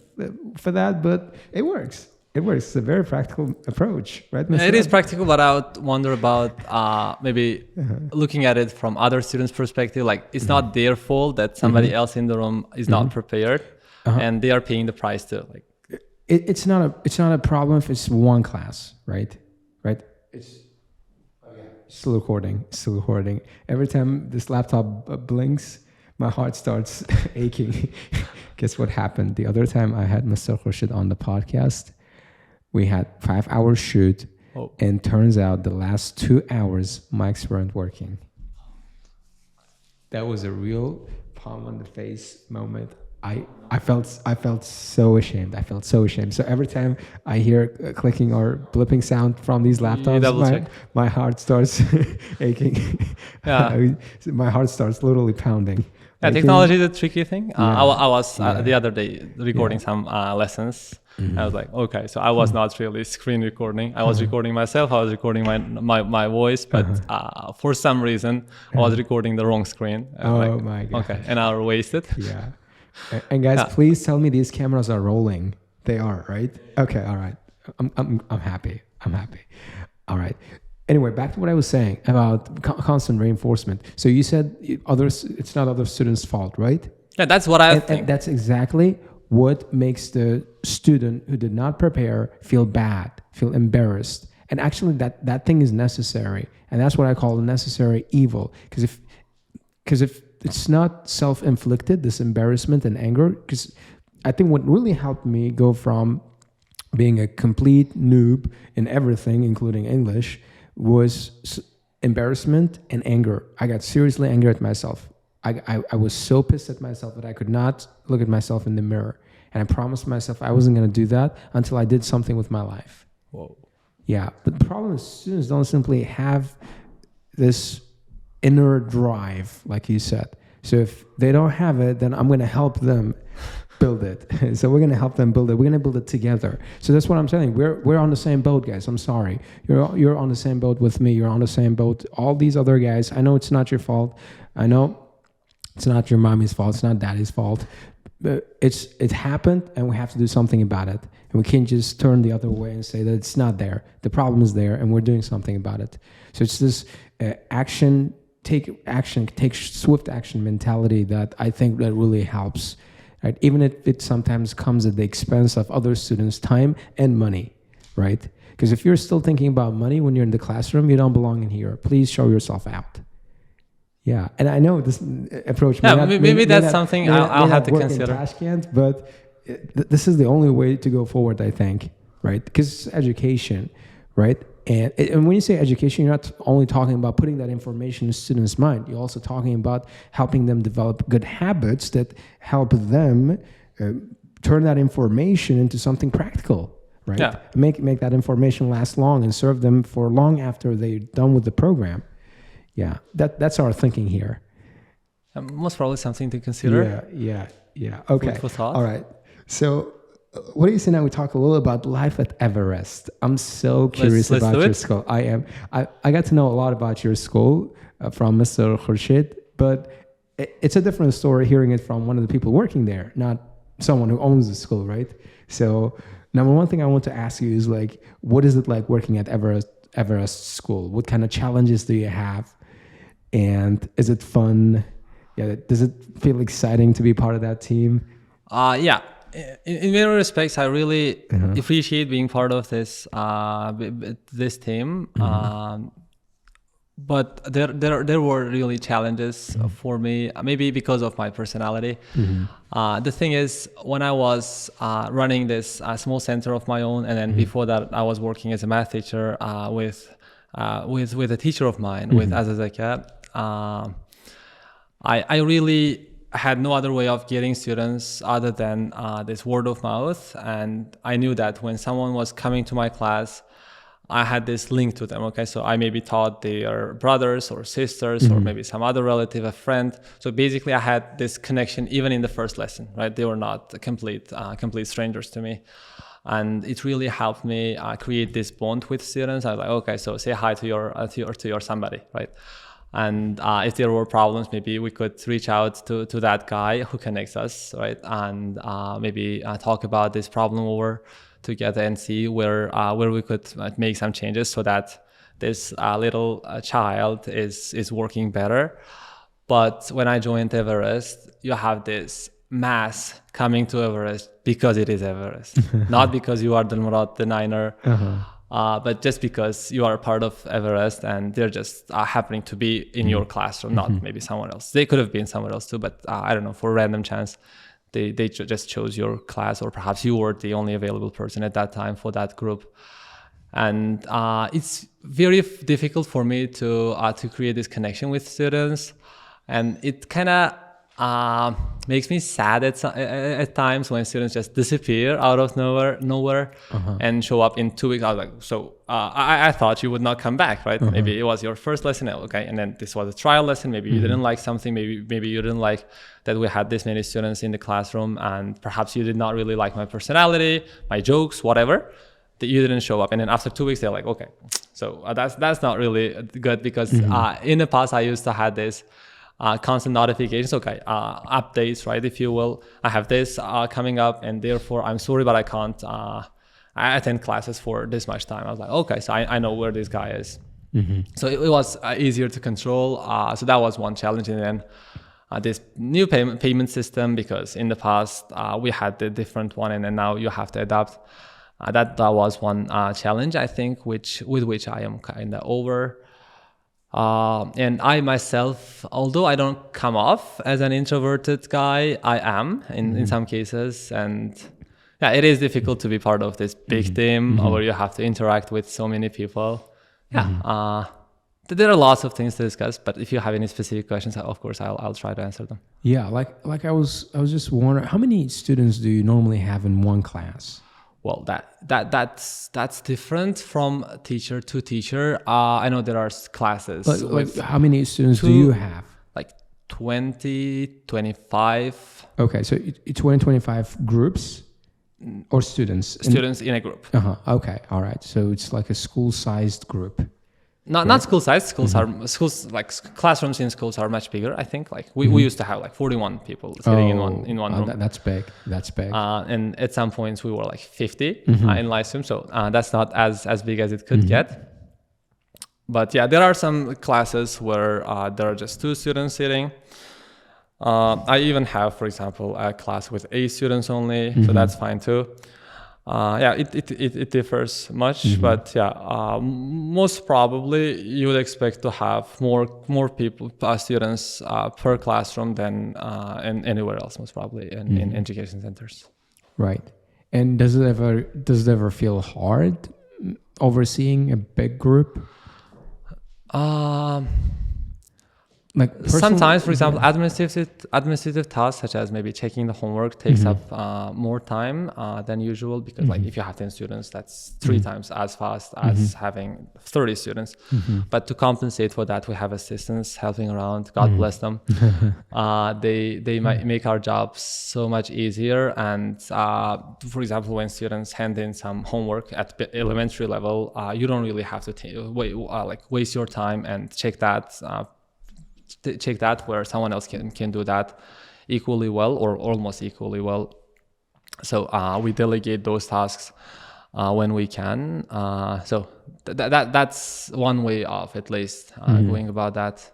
for that, but it works. It works. It's a very practical approach, right, Mr. It is practical, but I would wonder about maybe looking at it from other students' perspective. Like it's not their fault that somebody else in the room is not prepared, and they are paying the price too. Like it's not a problem if it's one class, right? Right? It's still recording. Still recording. Every time this laptop blinks, my heart starts aching. Guess what happened? The other time I had Mr. Khurshid on the podcast. We had 5 hours shoot, and turns out the last 2 hours mics weren't working. That was a real palm on the face moment. I felt so ashamed. I felt so ashamed. So every time I hear clicking or blipping sound from these laptops, my heart starts aching. Yeah. My heart starts literally pounding. Yeah, technology is a tricky thing. I was the other day recording some lessons. I was like, okay, so I was not really screen recording. I was recording myself. I was recording my voice, but for some reason, I was recording the wrong screen. My God. Okay, an hour wasted. Yeah. And guys, please tell me these cameras are rolling. They are, right? Okay, all right. I'm happy. I'm happy. All right. Anyway, back to what I was saying about constant reinforcement. So you said it's not other students' fault, right? Yeah, that's what I think. And that's exactly what makes the student who did not prepare feel bad, feel embarrassed. And actually that thing is necessary. And that's what I call a necessary evil. Because if it's not self-inflicted, this embarrassment and anger, because I think what really helped me go from being a complete noob in everything, including English, was embarrassment and anger. I got seriously angry at myself. I was so pissed at myself that I could not look at myself in the mirror. And I promised myself I wasn't going to do that until I did something with my life. Whoa. Yeah. But the problem is students don't simply have this inner drive, like you said. So if they don't have it, then I'm going to help them build it. So we're going to help them build it. We're going to build it together. So that's what I'm saying. We're on the same boat, guys. I'm sorry. You're on the same boat with me. You're on the same boat. All these other guys, I know it's not your fault. I know it's not your mommy's fault. It's not daddy's fault. But it happened, and we have to do something about it. And we can't just turn the other way and say that it's not there. The problem is there, and we're doing something about it. So it's this take swift action mentality that I think that really helps. Right? Even if it sometimes comes at the expense of other students' time and money, right? Because if you're still thinking about money when you're in the classroom, you don't belong in here. Please show yourself out. Yeah, and I know this approach. Maybe that's something I'll have to consider. In Tashkent, but this is the only way to go forward, I think, right? Because it's education, right? And when you say education, you're not only talking about putting that information in students' mind. You're also talking about helping them develop good habits that help them turn that information into something practical, right? Yeah. Make that information last long and serve them for long after they're done with the program. Yeah, that's our thinking here. Most probably something to consider. Yeah. Okay. Food for thought. All right. So, what do you say now? We talk a little about life at Everest. I'm so curious about your school. I am. I got to know a lot about your school from Mr. Khurshid, but it's a different story hearing it from one of the people working there, not someone who owns the school, right? So, number one thing I want to ask you is like, what is it like working at Everest School? What kind of challenges do you have? And is it fun? Yeah, does it feel exciting to be part of that team? Yeah. in many respects, I really appreciate being part of this team. But there were really challenges for me, maybe because of my personality. The thing is, when I was running this small center of my own, and then before that, I was working as a math teacher with a teacher of mine, with Azazaka. I really had no other way of getting students other than this word of mouth, and I knew that when someone was coming to my class, I had this link to them. Okay, so I maybe thought they are brothers or sisters or maybe some other relative, a friend. So basically, I had this connection even in the first lesson, right? They were not complete strangers to me, and it really helped me create this bond with students. I was like, okay, so say hi to your somebody, right? And if there were problems, maybe we could reach out to that guy who connects us, right? And maybe talk about this problem over together and see where we could make some changes so that this little child is working better. But when I joined Everest, you have this mass coming to Everest because it is Everest, not because you are Dilmurod the Niner, but just because you are a part of Everest and they're just happening to be in your classroom, not maybe someone else. They could have been somewhere else too, but I don't know, for a random chance. They just chose your class, or perhaps you were the only available person at that time for that group. And it's very difficult for me to create this connection with students, and it kind of makes me sad at times when students just disappear out of nowhere and show up in 2 weeks. I was like, so I thought you would not come back, right? Maybe it was your first lesson, okay, and then this was a trial lesson. Maybe you didn't like something. Maybe you didn't like that we had this many students in the classroom, and perhaps you did not really like my personality, my jokes, whatever. That you didn't show up, and then after 2 weeks they're like, okay, so that's not really good, because in the past I used to have this constant notifications, okay, updates, right, if you will. I have this coming up, and therefore I'm sorry, but I can't attend classes for this much time. I was like, okay, so I know where this guy is. So it was easier to control. So that was one challenge. And then this new payment system, because in the past we had the different one, and then now you have to adapt. That was one challenge, I think, with which I am kind of over. And I myself, although I don't come off as an introverted guy, I am in some cases. And yeah, it is difficult to be part of this big team where you have to interact with so many people. Yeah, there are lots of things to discuss, but if you have any specific questions, of course, I'll try to answer them. Yeah, like I was just wondering, how many students do you normally have in one class? Well, that's different from teacher to teacher. I know there are classes. Like how many students do you have? Like 20, 25. Okay, so 20, 25 groups or students? Students in a group. Okay, all right. So it's like a school-sized group. Not school size. Schools like classrooms in schools are much bigger. I think like we used to have like 41 people sitting in one room. That's big. That's big. And at some points we were like 50 in live stream. So that's not as big as it could get. But yeah, there are some classes where there are just 2 students sitting. I even have, for example, a class with 8 students only. So that's fine too. Yeah, it differs much, but yeah, most probably you would expect to have more people, students per classroom than anywhere else, most probably in education centers. Right. And does it ever feel hard overseeing a big group? Like sometimes, for example, administrative tasks such as maybe checking the homework takes up more time than usual, because like if you have 10 students, that's 3 times as fast as having 30 students. But to compensate for that, we have assistants helping around. God bless them. They might make our job so much easier. And for example, when students hand in some homework at elementary level, you don't really have to waste your time and check that where someone else can do that equally well or almost equally well. So we delegate those tasks when we can. So that's one way of at least going about that.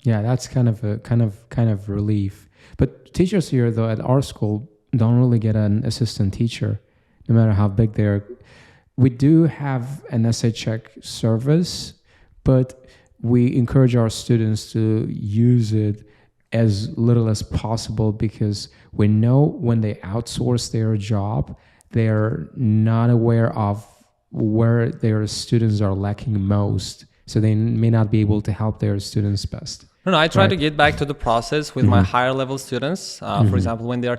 Yeah, that's kind of relief. But teachers here though at our school, don't really get an assistant teacher, no matter how big they are. We do have an essay check service, but we encourage our students to use it as little as possible, because we know when they outsource their job, they're not aware of where their students are lacking most. So they may not be able to help their students best. No, I try Right. to get back to the process with my higher level students. For example, when they are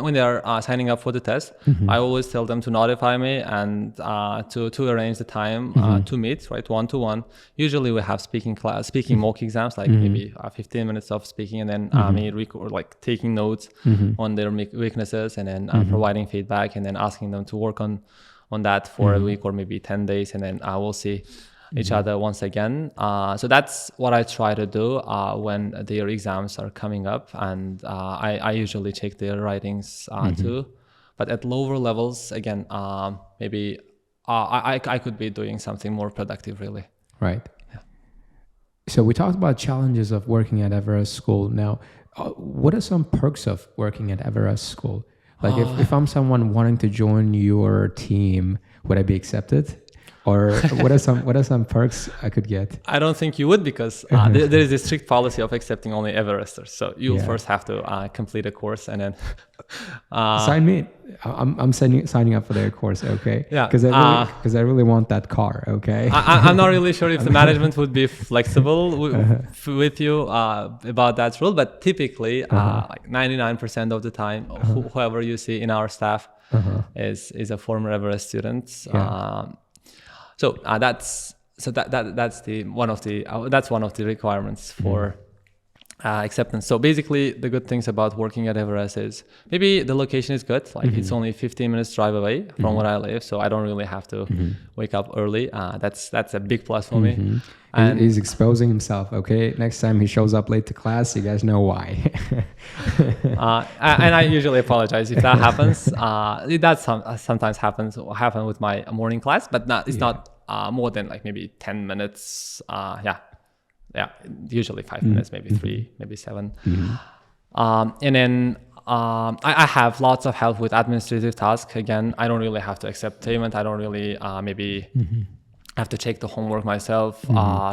when they are signing up for the test, I always tell them to notify me and to arrange the time to meet, right, one to one. Usually we have speaking mock exams, like maybe 15 minutes of speaking, and then me record, like taking notes on their weaknesses, and then providing feedback, and then asking them to work on that for a week or maybe 10 days, and then I will see each other once again. So that's what I try to do when their exams are coming up, and I usually check their writings too. But at lower levels, again, maybe I could be doing something more productive, really. Right. Yeah. So we talked about challenges of working at Everest School. Now, what are some perks of working at Everest School? Like if I'm someone wanting to join your team, would I be accepted? Or what are some perks I could get? I don't think you would, because there is a strict policy of accepting only Everesters. So you'll first have to complete a course, and then sign me. I'm signing up for their course, okay? Yeah. Because I really want that car, okay? I'm not really sure if the management would be flexible with you about that rule, but typically, like 99% of the time, whoever you see in our staff is a former Everest student. Yeah. So that's one of the requirements for acceptance. So basically, the good things about working at Everest is maybe the location is good. Like it's only 15 minutes drive away from where I live, so I don't really have to wake up early. That's a big plus for me. And he's exposing himself. Okay, next time he shows up late to class, you guys know why. And I usually apologize if that happens. It does sometimes happen with my morning class, but it's not more than like maybe 10 minutes. Yeah, usually 5 minutes, maybe 3, maybe 7. And then I have lots of help with administrative tasks. Again, I don't really have to accept payment. I don't really maybe have to check the homework myself.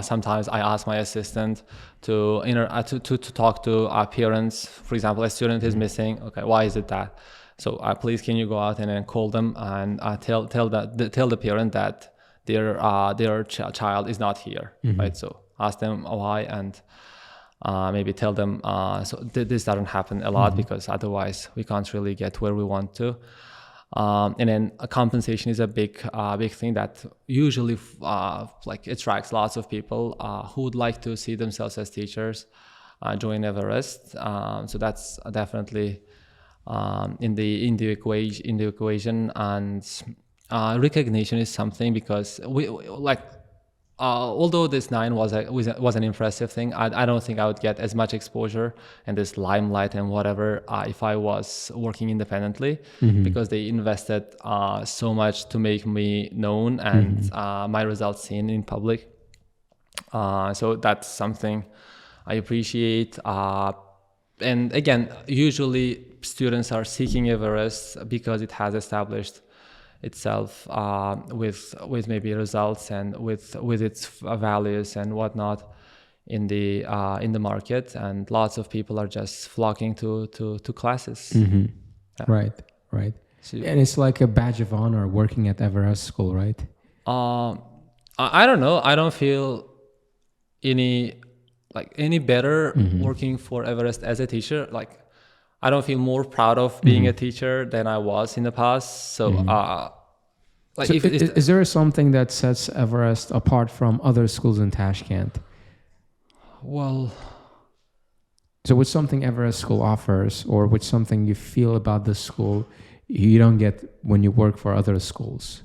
Sometimes I ask my assistant to talk to parents. For example, a student is missing. Okay, why is it that? So please, can you go out and then call them and tell the parent that their child is not here, right? So ask them why, and maybe tell them so this doesn't happen a lot, because otherwise we can't really get where we want to. And then compensation is a big thing that usually like attracts lots of people who would like to see themselves as teachers join Everest. So that's definitely in the equation, and recognition is something, because we like. Although this 9 was an impressive thing, I don't think I would get as much exposure and this limelight and whatever if I was working independently, because they invested so much to make me known and my results seen in public. So that's something I appreciate. And again, usually students are seeking Everest because it has established itself with maybe results and with its values and whatnot in the market, and lots of people are just flocking to classes. Yeah. Right. So, and it's like a badge of honor working at Everest School, right? I don't know. I don't feel any better working for Everest as a teacher. Like, I don't feel more proud of being a teacher than I was in the past. So, so is there something that sets Everest apart from other schools in Tashkent? Well, so what's something Everest School offers, or what's something you feel about the school you don't get when you work for other schools?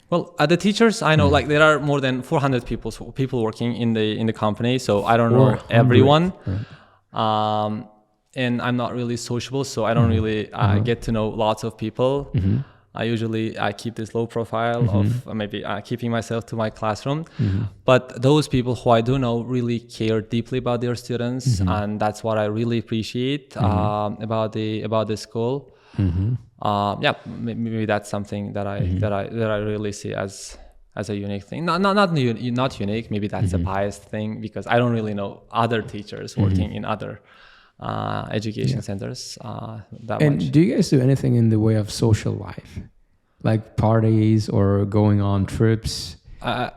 Well, the teachers, I know, like there are more than 400 people working in the company. So I don't know everyone. Right. And I'm not really sociable, so I don't really get to know lots of people. I usually keep this low profile of maybe keeping myself to my classroom. But those people who I do know really care deeply about their students, and that's what I really appreciate about the school. Maybe that's something that I really see as a unique thing. Not unique. Maybe that's a biased thing because I don't really know other teachers working in other education centers that And much. do you guys do anything in the way of social life, like parties or going on trips?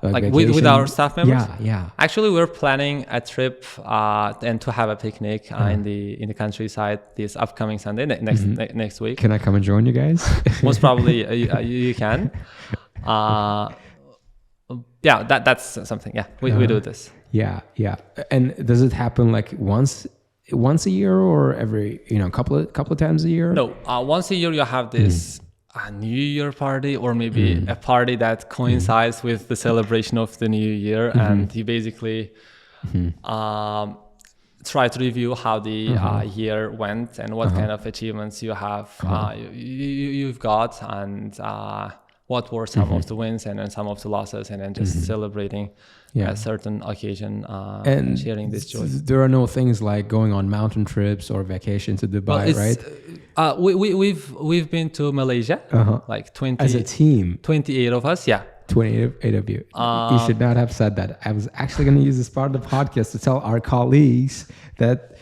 Like with our staff members? Yeah. Actually, we're planning a trip and to have a picnic in the countryside this upcoming Sunday next week. Can I come and join you guys? Most probably you can. That's something. Yeah, we do this. Yeah. And does it happen like once a year or every couple of times a year? No, once a year you have this a New Year party or maybe a party that coincides with the celebration of the New Year, and you basically try to review how the year went and what kind of achievements you have you've got, and what were some of the wins and then some of the losses, and then just celebrating a certain occasion and sharing this joy. There are no things like going on mountain trips or vacation to Dubai, right? We've been to Malaysia, like 20 as a team. 28 of us, 28 of you. You should not have said that. I was actually going to use this part of the podcast to tell our colleagues that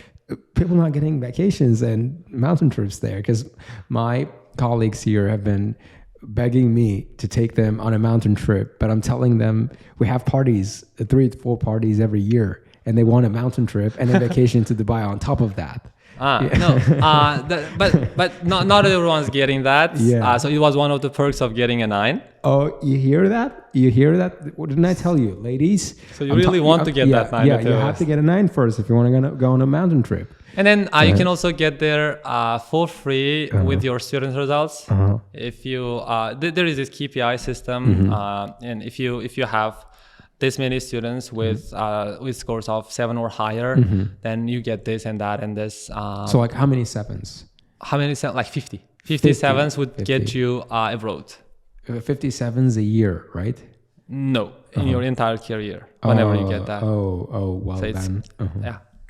people not getting vacations and mountain trips there, because my colleagues here have been begging me to take them on a mountain trip, but I'm telling them we have parties, 3 to 4 parties every year, and they want a mountain trip and a vacation to Dubai on top of that. But not everyone's getting that. So it was one of the perks of getting a 9. Oh, you hear that? What didn't I tell you, ladies? So you really want to get that 9? Yeah, you have to get a 9 first if you want to go on a mountain trip. And then you can also get there for free with your student results. If you there is this KPI system, and if you have this many students with scores of 7 or higher, then you get this and that and this. So like how many 7s? Like 50. 50 7s would get you abroad. 50 7s a year, right? No, in your entire career, whenever you get that. Well so then.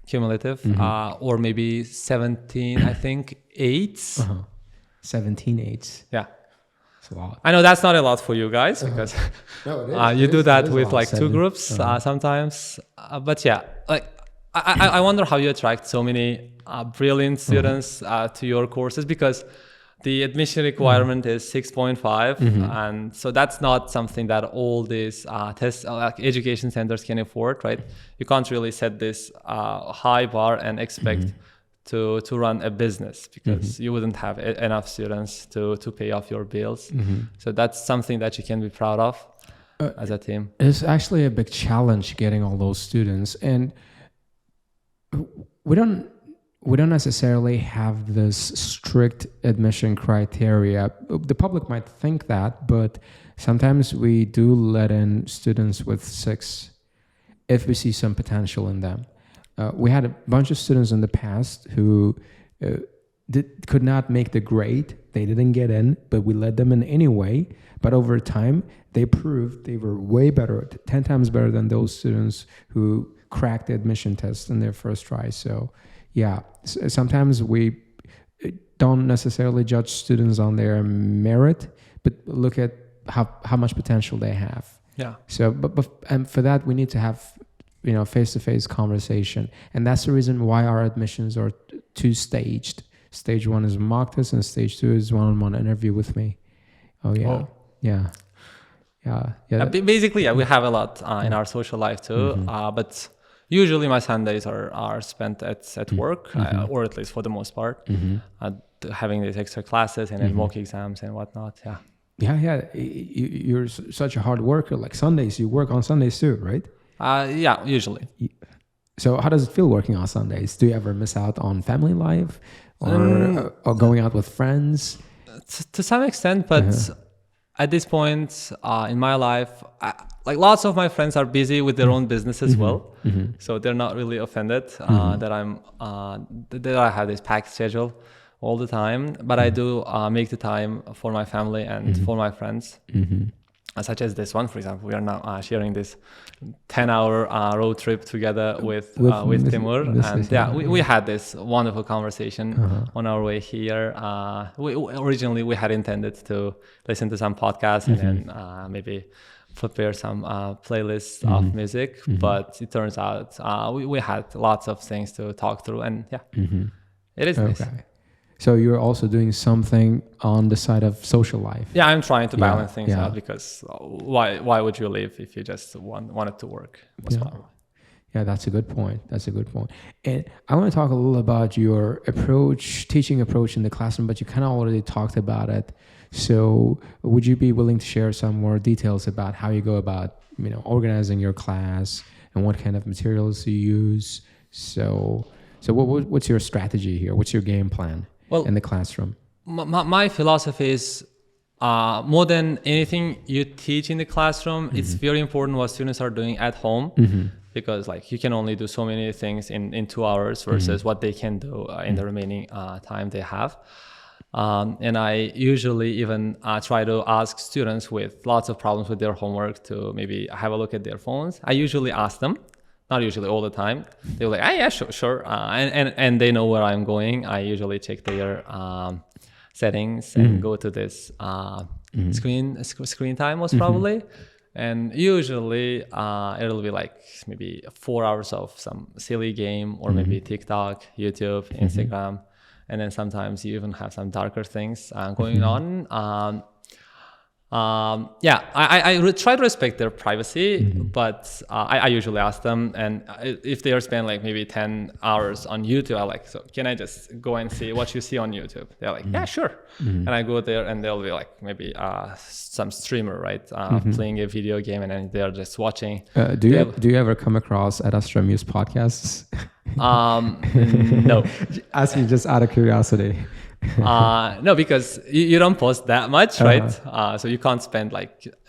Cumulative, or maybe 17, I think, 8s. 17 8s. Yeah. That's a lot. I know that's not a lot for you guys because you do that with like 2 groups sometimes. But yeah, like I wonder how you attract so many brilliant students to your courses, because the admission requirement is 6.5, and so that's not something that all these education centers can afford, right? You can't really set this high bar and expect to run a business, because you wouldn't have enough students to pay off your bills. So that's something that you can be proud of as a team. It's actually a big challenge getting all those students, and we don't necessarily have this strict admission criteria. The public might think that, but sometimes we do let in students with 6 if we see some potential in them. We had a bunch of students in the past who could not make the grade. They didn't get in, but we let them in anyway. But over time, they proved they were way better, 10 times better than those students who cracked the admission test in their first try. So yeah, sometimes we don't necessarily judge students on their merit, but look at how much potential they have. Yeah. So, and for that, we need to have face-to-face conversation, and that's the reason why our admissions are 2-staged. Stage 1 is mock test, and stage 2 is one-on-one interview with me. Yeah. Basically, we have a lot in our social life too, but usually my Sundays are spent at work, or at least for the most part, having these extra classes and then mock exams and whatnot. Yeah. You're such a hard worker. Like Sundays, you work on Sundays too, right? Yeah, usually. So how does it feel working on Sundays? Do you ever miss out on family life or going out with friends? To some extent, but at this point in my life, like lots of my friends are busy with their own business as well, so they're not really offended that I have this packed schedule all the time. But I do make the time for my family and for my friends. such as this one, for example. We are now sharing this 10-hour road trip together with Timur, and we had this wonderful conversation on our way here. Originally we had intended to listen to some podcasts and then maybe prepare some playlists of music, but it turns out we had lots of things to talk through, and it is nice. So you're also doing something on the side of social life. Yeah, I'm trying to balance things out, because why would you live if you just wanted to work? Yeah, that's a good point. And I want to talk a little about your teaching approach in the classroom, but you kind of already talked about it. So would you be willing to share some more details about how you go about, organizing your class and what kind of materials you use? So what's your strategy here? What's your game plan in the classroom? My philosophy is more than anything you teach in the classroom, it's very important what students are doing at home, because you can only do so many things in 2 hours versus what they can do in the remaining time they have. And I usually even try to ask students with lots of problems with their homework to maybe have a look at their phones. I usually ask them, not usually all the time. They're like, yeah, sure. And they know where I'm going. I usually check their settings and go to this screen time most probably. And usually it'll be maybe 4 hours of some silly game, or maybe TikTok, YouTube, Instagram. And then sometimes you even have some darker things going on. I try to respect their privacy, but I usually ask them, and if they are spending maybe 10 hours on YouTube, I'm like, so can I just go and see what you see on YouTube? They're like, yeah, sure. And I go there, and they'll be maybe some streamer, right, playing a video game, and then they're just watching. Do you ever come across Astra Muse podcasts? No. Asking just out of curiosity. No, because you don't post that much, right? So you can't spend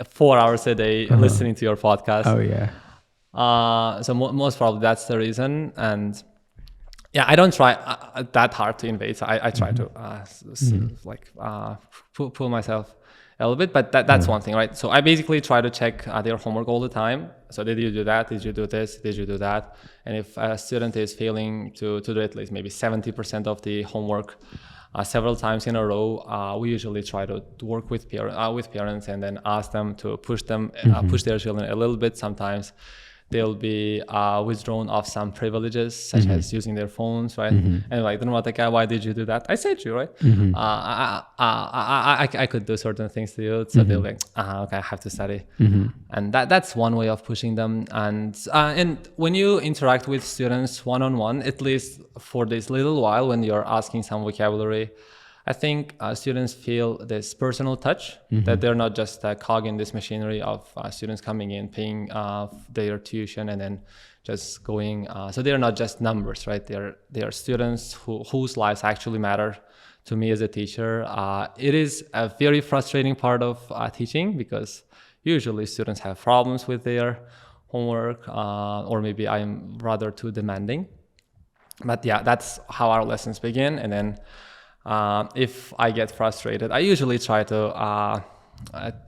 4 hours a day listening to your podcast. Oh yeah. So most probably that's the reason. And yeah, I don't try that hard to invade. So I try to pull myself a little bit, but that's one thing, right? So I basically try to check their homework all the time. So did you do that? Did you do this? Did you do that? And if a student is failing to do at least maybe 70% of the homework several times in a row, we usually try to work with parents and then ask them to push their children a little bit. Sometimes they'll be withdrawn of some privileges, such as using their phones, right? And Dilmurod, why did you do that? I said you, right? I could do certain things to you. So they'll be like, okay, I have to study. And that's one way of pushing them. And when you interact with students one-on-one, at least for this little while, when you're asking some vocabulary, I think students feel this personal touch, that they're not just a cog in this machinery of students coming in, paying their tuition, and then just going. So they're not just numbers, right? They are students whose lives actually matter to me as a teacher. It is a very frustrating part of teaching, because usually students have problems with their homework, or maybe I'm rather too demanding. But yeah, that's how our lessons begin. And then if I get frustrated, I usually try to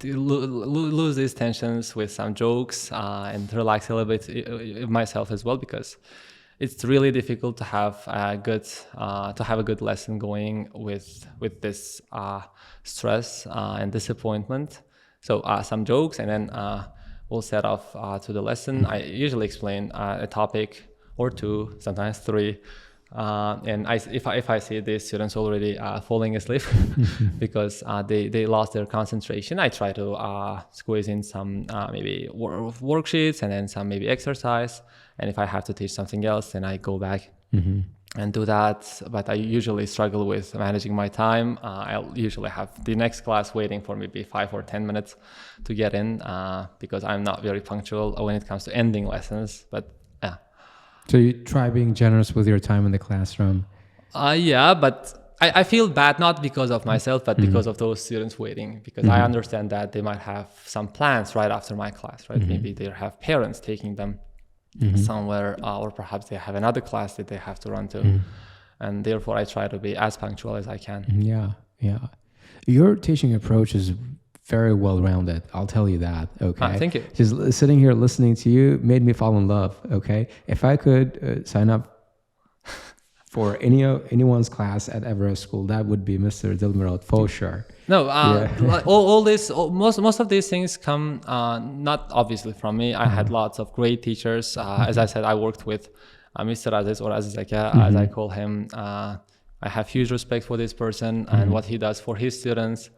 lose these tensions with some jokes and relax a little bit myself as well, because it's really difficult to have a good lesson going with this stress and disappointment. So some jokes, and then we'll set off to the lesson. I usually explain a topic or two, sometimes three. And if I see these students already falling asleep because they lost their concentration, I try to squeeze in some maybe worksheets and then some maybe exercise. And if I have to teach something else, then I go back and do that. But I usually struggle with managing my time. I'll usually have the next class waiting for maybe 5 or 10 minutes to get in because I'm not very punctual when it comes to ending lessons. But so you try being generous with your time in the classroom. Yeah, but I feel bad, not because of myself, but because of those students waiting, because I understand that they might have some plans right after my class, right? Maybe they have parents taking them somewhere, or perhaps they have another class that they have to run to. And therefore I try to be as punctual as I can. Yeah. Your teaching approach is very well-rounded. I'll tell you that. Okay. Thank you. Just sitting here listening to you made me fall in love. Okay. If I could sign up for anyone's class at Everest School, that would be Mr. Dilmurod for sure. No, most of these things come not obviously from me. I had lots of great teachers. As I said, I worked with Mr. Aziz, or Azizaka, as I call him. I have huge respect for this person and what he does for his students.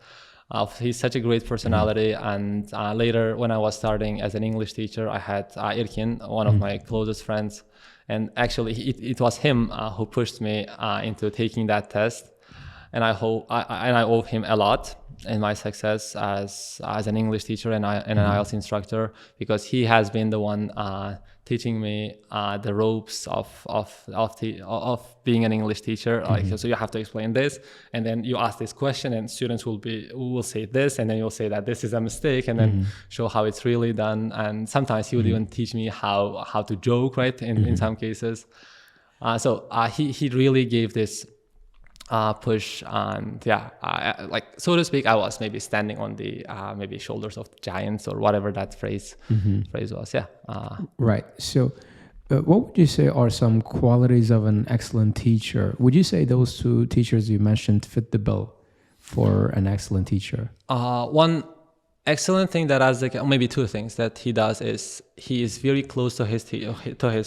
He's such a great personality. And later, when I was starting as an English teacher, I had Irkin, one of my closest friends. And actually, it was him who pushed me into taking that test. And I owe him a lot in my success as an English teacher and an IELTS instructor, because he has been the one teaching me the ropes of being an English teacher. Like, so you have to explain this, and then you ask this question, and students will say this, and then you'll say that this is a mistake, and then show how it's really done. And sometimes he would even teach me how to joke, right? In some cases. So he really gave this push, and like, so to speak, I was maybe standing on the maybe shoulders of giants, or whatever that phrase was. Right. So what would you say are some qualities of an excellent teacher? Would you say those two teachers you mentioned fit the bill for an excellent teacher? One excellent thing that has, like, maybe two things that he does is he is very close to his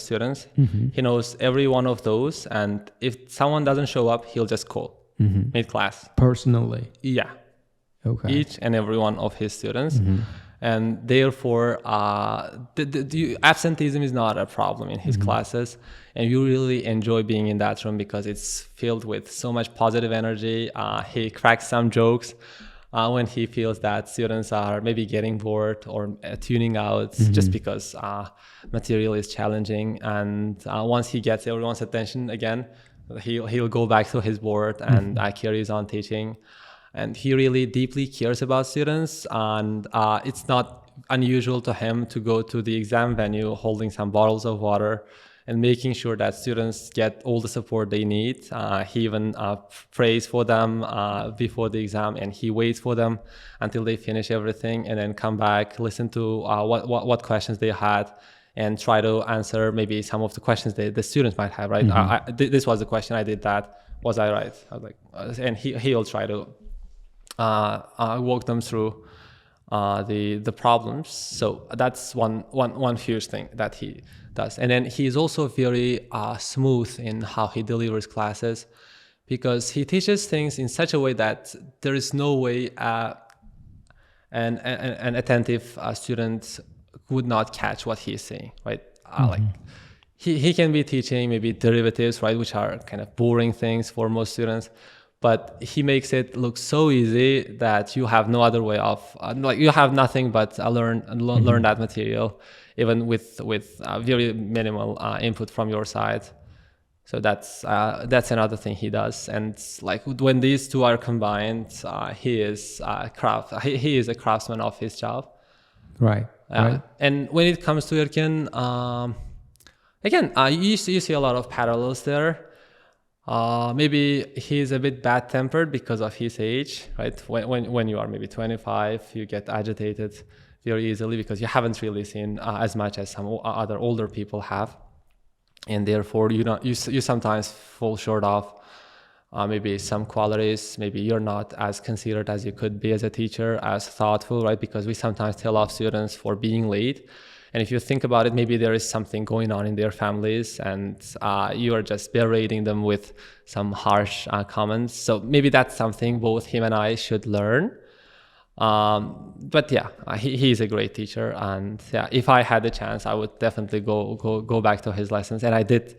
students. He knows every one of those, and if someone doesn't show up, he'll just call mid-class. Personally? Yeah. Okay. Each and every one of his students. And therefore, the absenteeism is not a problem in his classes. And you really enjoy being in that room because it's filled with so much positive energy. He cracks some jokes when he feels that students are maybe getting bored or tuning out just because material is challenging. And once he gets everyone's attention again, he'll go back to his board and carries on teaching. And he really deeply cares about students, and it's not unusual to him to go to the exam venue holding some bottles of water and making sure that students get all the support they need. He even prays for them before the exam, and he waits for them until they finish everything, and then come back, listen to what questions they had, and try to answer maybe some of the questions the students might have, right? This was the question, I did that, was I right? I was like, and he'll try to walk them through the problems. So that's one huge thing that he does. And then he's also very smooth in how he delivers classes, because he teaches things in such a way that there is no way an attentive student would not catch what he's saying, right? Like he can be teaching maybe derivatives, right, which are kind of boring things for most students, but he makes it look so easy that you have no other way of like, you have nothing but learn that material, even with very minimal input from your side. So that's another thing he does. And like, when these two are combined, he is a craftsman of his job. Right. Right. And when it comes to Erkin, again, you see a lot of parallels there. Maybe he's a bit bad-tempered because of his age, right? When you are maybe 25, you get agitated very easily because you haven't really seen as much as some other older people have, and therefore you sometimes fall short of maybe some qualities. Maybe you're not as considerate as you could be as a teacher, as thoughtful, right? Because we sometimes tell off students for being late. And if you think about it, maybe there is something going on in their families, and you are just berating them with some harsh comments. So maybe that's something both him and I should learn. But yeah, he's a great teacher, and yeah, if I had the chance, I would definitely go back to his lessons. And I did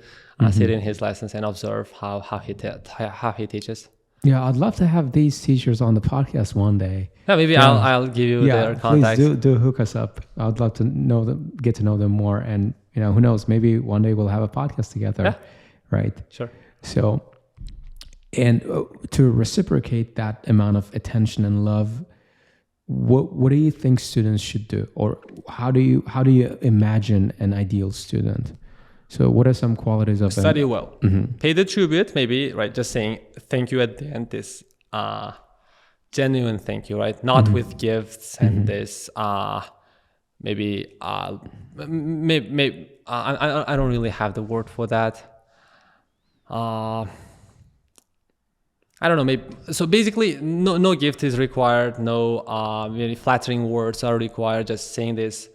sit in his lessons and observe how he teaches. Yeah, I'd love to have these teachers on the podcast one day. Yeah, maybe I'll give you their contacts. Please do hook us up. I'd love to know them, get to know them more, and who knows, maybe one day we'll have a podcast together. Yeah. Right. Sure. So, and to reciprocate that amount of attention and love, what do you think students should do, or how do you imagine an ideal student? So what are some qualities of study well, pay the tribute, maybe, right? Just saying thank you at the end is genuine thank you, right? Not with gifts and this maybe I don't really have the word for that. I don't know. Maybe so. Basically, no gift is required. No very flattering words are required. Just saying this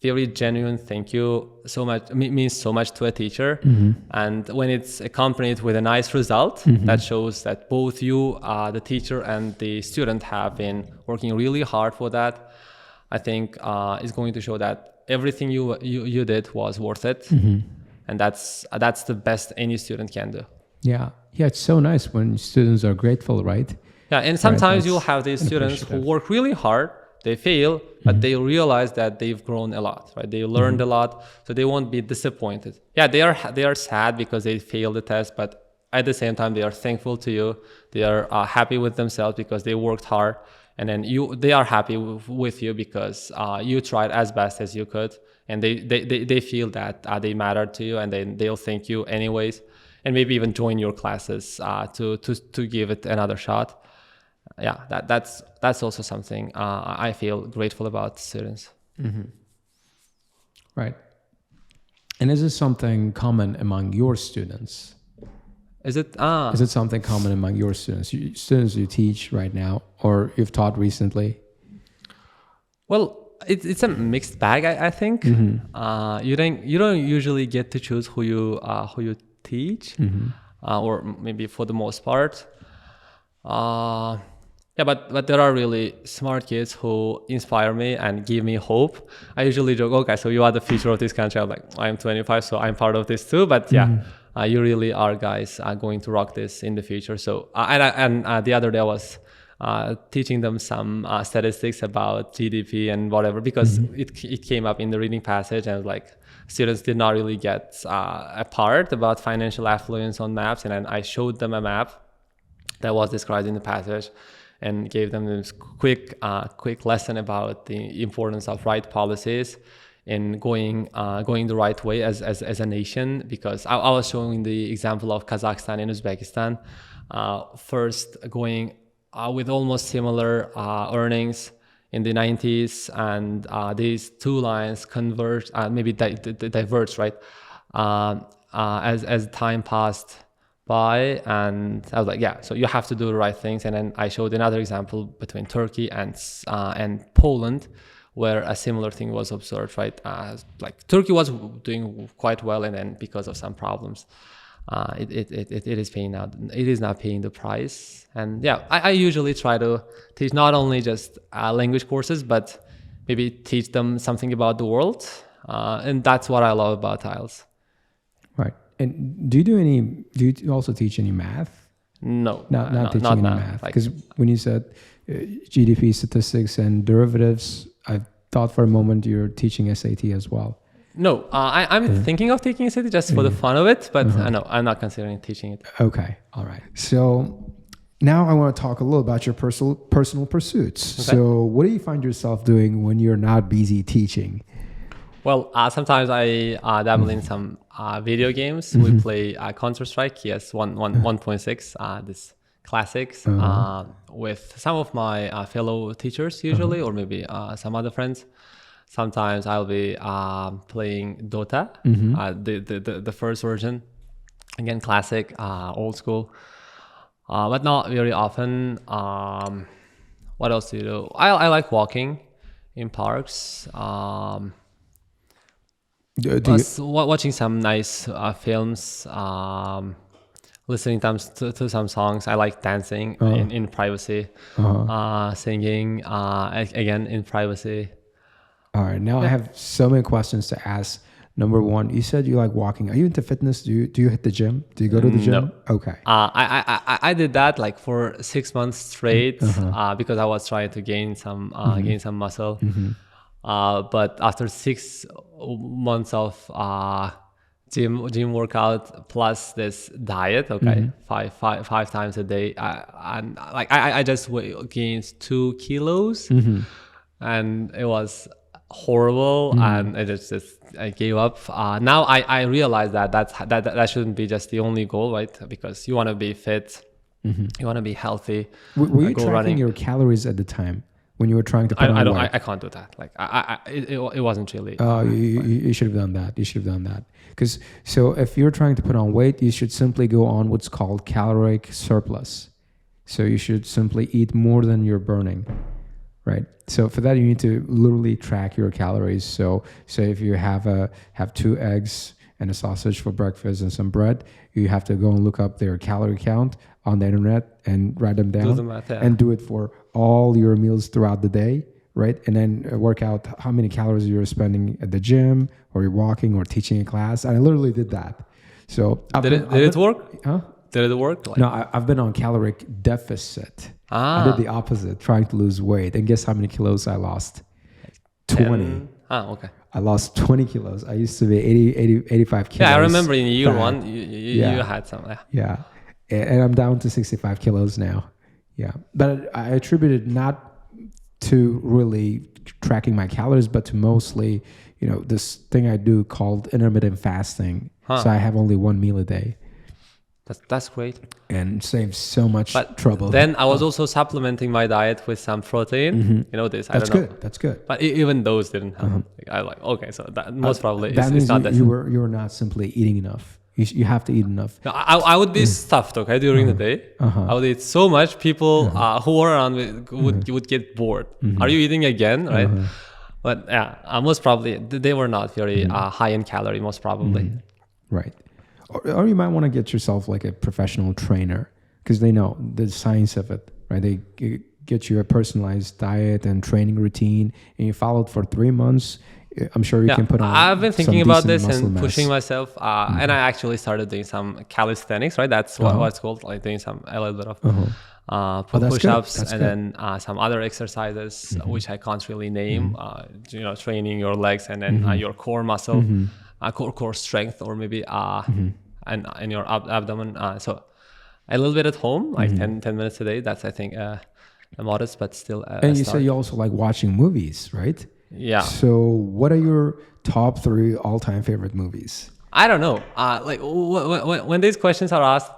very genuine thank you so much means so much to a teacher. And when it's accompanied with a nice result, that shows that both you, the teacher, and the student have been working really hard for that. I think is going to show that everything you did was worth it, and that's the best any student can do. Yeah, it's so nice when students are grateful, right? Yeah, and sometimes Right, you'll have these students who work really hard, they fail, but they realize that they've grown a lot, right? They learned a lot, so they won't be disappointed. Yeah, they are sad because they failed the test, but at the same time, they are thankful to you. They are happy with themselves because they worked hard, and then they are happy with you because you tried as best as you could, and they feel that they matter to you, and then they'll thank you anyways. And maybe even join your classes to give it another shot. Yeah, that's also something I feel grateful about students. Right. And is this something common among your students? Is it? Is it something common among your students? Students you teach right now, or you've taught recently? Well, it's a mixed bag. I think you don't usually get to choose who you teach, or maybe for the most part. Yeah, but there are really smart kids who inspire me and give me hope. I usually joke, okay, so you are the future of this country. I'm like, I'm 25, so I'm part of this too. But yeah, you really are guys going to rock this in the future. So and the other day I was teaching them some statistics about GDP and whatever, because it came up in the reading passage, and like students did not really get a part about financial affluence on maps, and then I showed them a map that was described in the passage and gave them this quick lesson about the importance of right policies in going the right way as a nation, because I was showing the example of Kazakhstan and Uzbekistan, first going with almost similar earnings in the 90s, and these two lines converge, maybe diverge, right? As time passed by, and I was like, yeah, so you have to do the right things. And then I showed another example between Turkey and Poland, where a similar thing was observed, right? Like Turkey was doing quite well, and then because of some problems, it is paying out. It is not paying the price. And yeah, I usually try to teach not only just language courses, but maybe teach them something about the world, and that's what I love about IELTS. Right. And do you also teach any math? No, not teaching any math. Because when you said GDP statistics and derivatives, I thought for a moment you're teaching SAT as well. No, I'm thinking of taking SAT just for the fun of it, but no, I'm not considering teaching it. Okay, all right. So now I want to talk a little about your personal pursuits. Okay. So what do you find yourself doing when you're not busy teaching? Well, sometimes I dabble in some video games. We play Counter-Strike, yes, 1.6, this classics, with some of my fellow teachers usually, or maybe some other friends. Sometimes I'll be playing Dota, the first version, again, classic, old school, but not very often. What else do you do? I like walking in parks. Watching some nice films, listening to some songs. I like dancing in privacy, singing again in privacy. All right, now I have so many questions to ask. Number one, you said you like walking. Are you into fitness? Do you hit the gym? Do you go to the gym? No. Okay. I did that like for 6 months straight because I was trying to gain some muscle. But after 6 months of gym workout plus this diet, five times a day, and like I just gained 2 kilos, and it was horrible, and I gave up. Now I realize that shouldn't be just the only goal, right? Because you want to be fit You want to be healthy. Were you go tracking running. your calories at the time when you were trying to put on weight? I can't do that. Like it wasn't really. Oh, you should have done that. You should have done that. Because so if you're trying to put on weight, you should simply go on what's called caloric surplus. So you should simply eat more than you're burning, right? So for that, you need to literally track your calories. So if you have 2 eggs and a sausage for breakfast and some bread, you have to go and look up their calorie count on the internet and write them down. Do the math, yeah. And do it for all your meals throughout the day, right? And then work out how many calories you're spending at the gym or you're walking or teaching a class. And I literally did that. So did it work? Huh? Did it work? Like, No, I've been on caloric deficit. I did the opposite, trying to lose weight. And guess how many kilos I lost? 20. Okay. I lost 20 kilos. I used to be 85 kilos. Yeah, I remember in year fat. 1, you had some. Yeah. Yeah. And I'm down to 65 kilos now. Yeah. But I attribute it not to really tracking my calories, but to mostly, this thing I do called intermittent fasting. So I have only 1 meal a day. That's great. And saves so much trouble. Then I was also supplementing my diet with some protein. This. I don't know. That's good. But even those didn't help. I like, okay, so that most probably that it's means not that. you were not simply eating enough. You have to eat enough. No, I would be stuffed, okay, during the day. I would eat so much. People who were around me would get bored. Are you eating again, right? But yeah, most probably they were not very high in calorie, most probably. Right. Or you might want to get yourself like a professional trainer because they know the science of it, right? They get you a personalized diet and training routine and you follow it for 3 months. I'm sure you can put on. I've been thinking about this and mass. pushing myself, and I actually started doing some calisthenics, right? That's what it's called, like doing a little bit of push-ups and then some other exercises, which I can't really name. Training your legs and then your core muscle, core strength, or maybe and in your abdomen. So a little bit at home, like 10 minutes a day. That's, I think, a modest, but still and you say you also like watching movies, right? Yeah. So what are your top 3 all-time favorite movies? I don't know. Like when these questions are asked,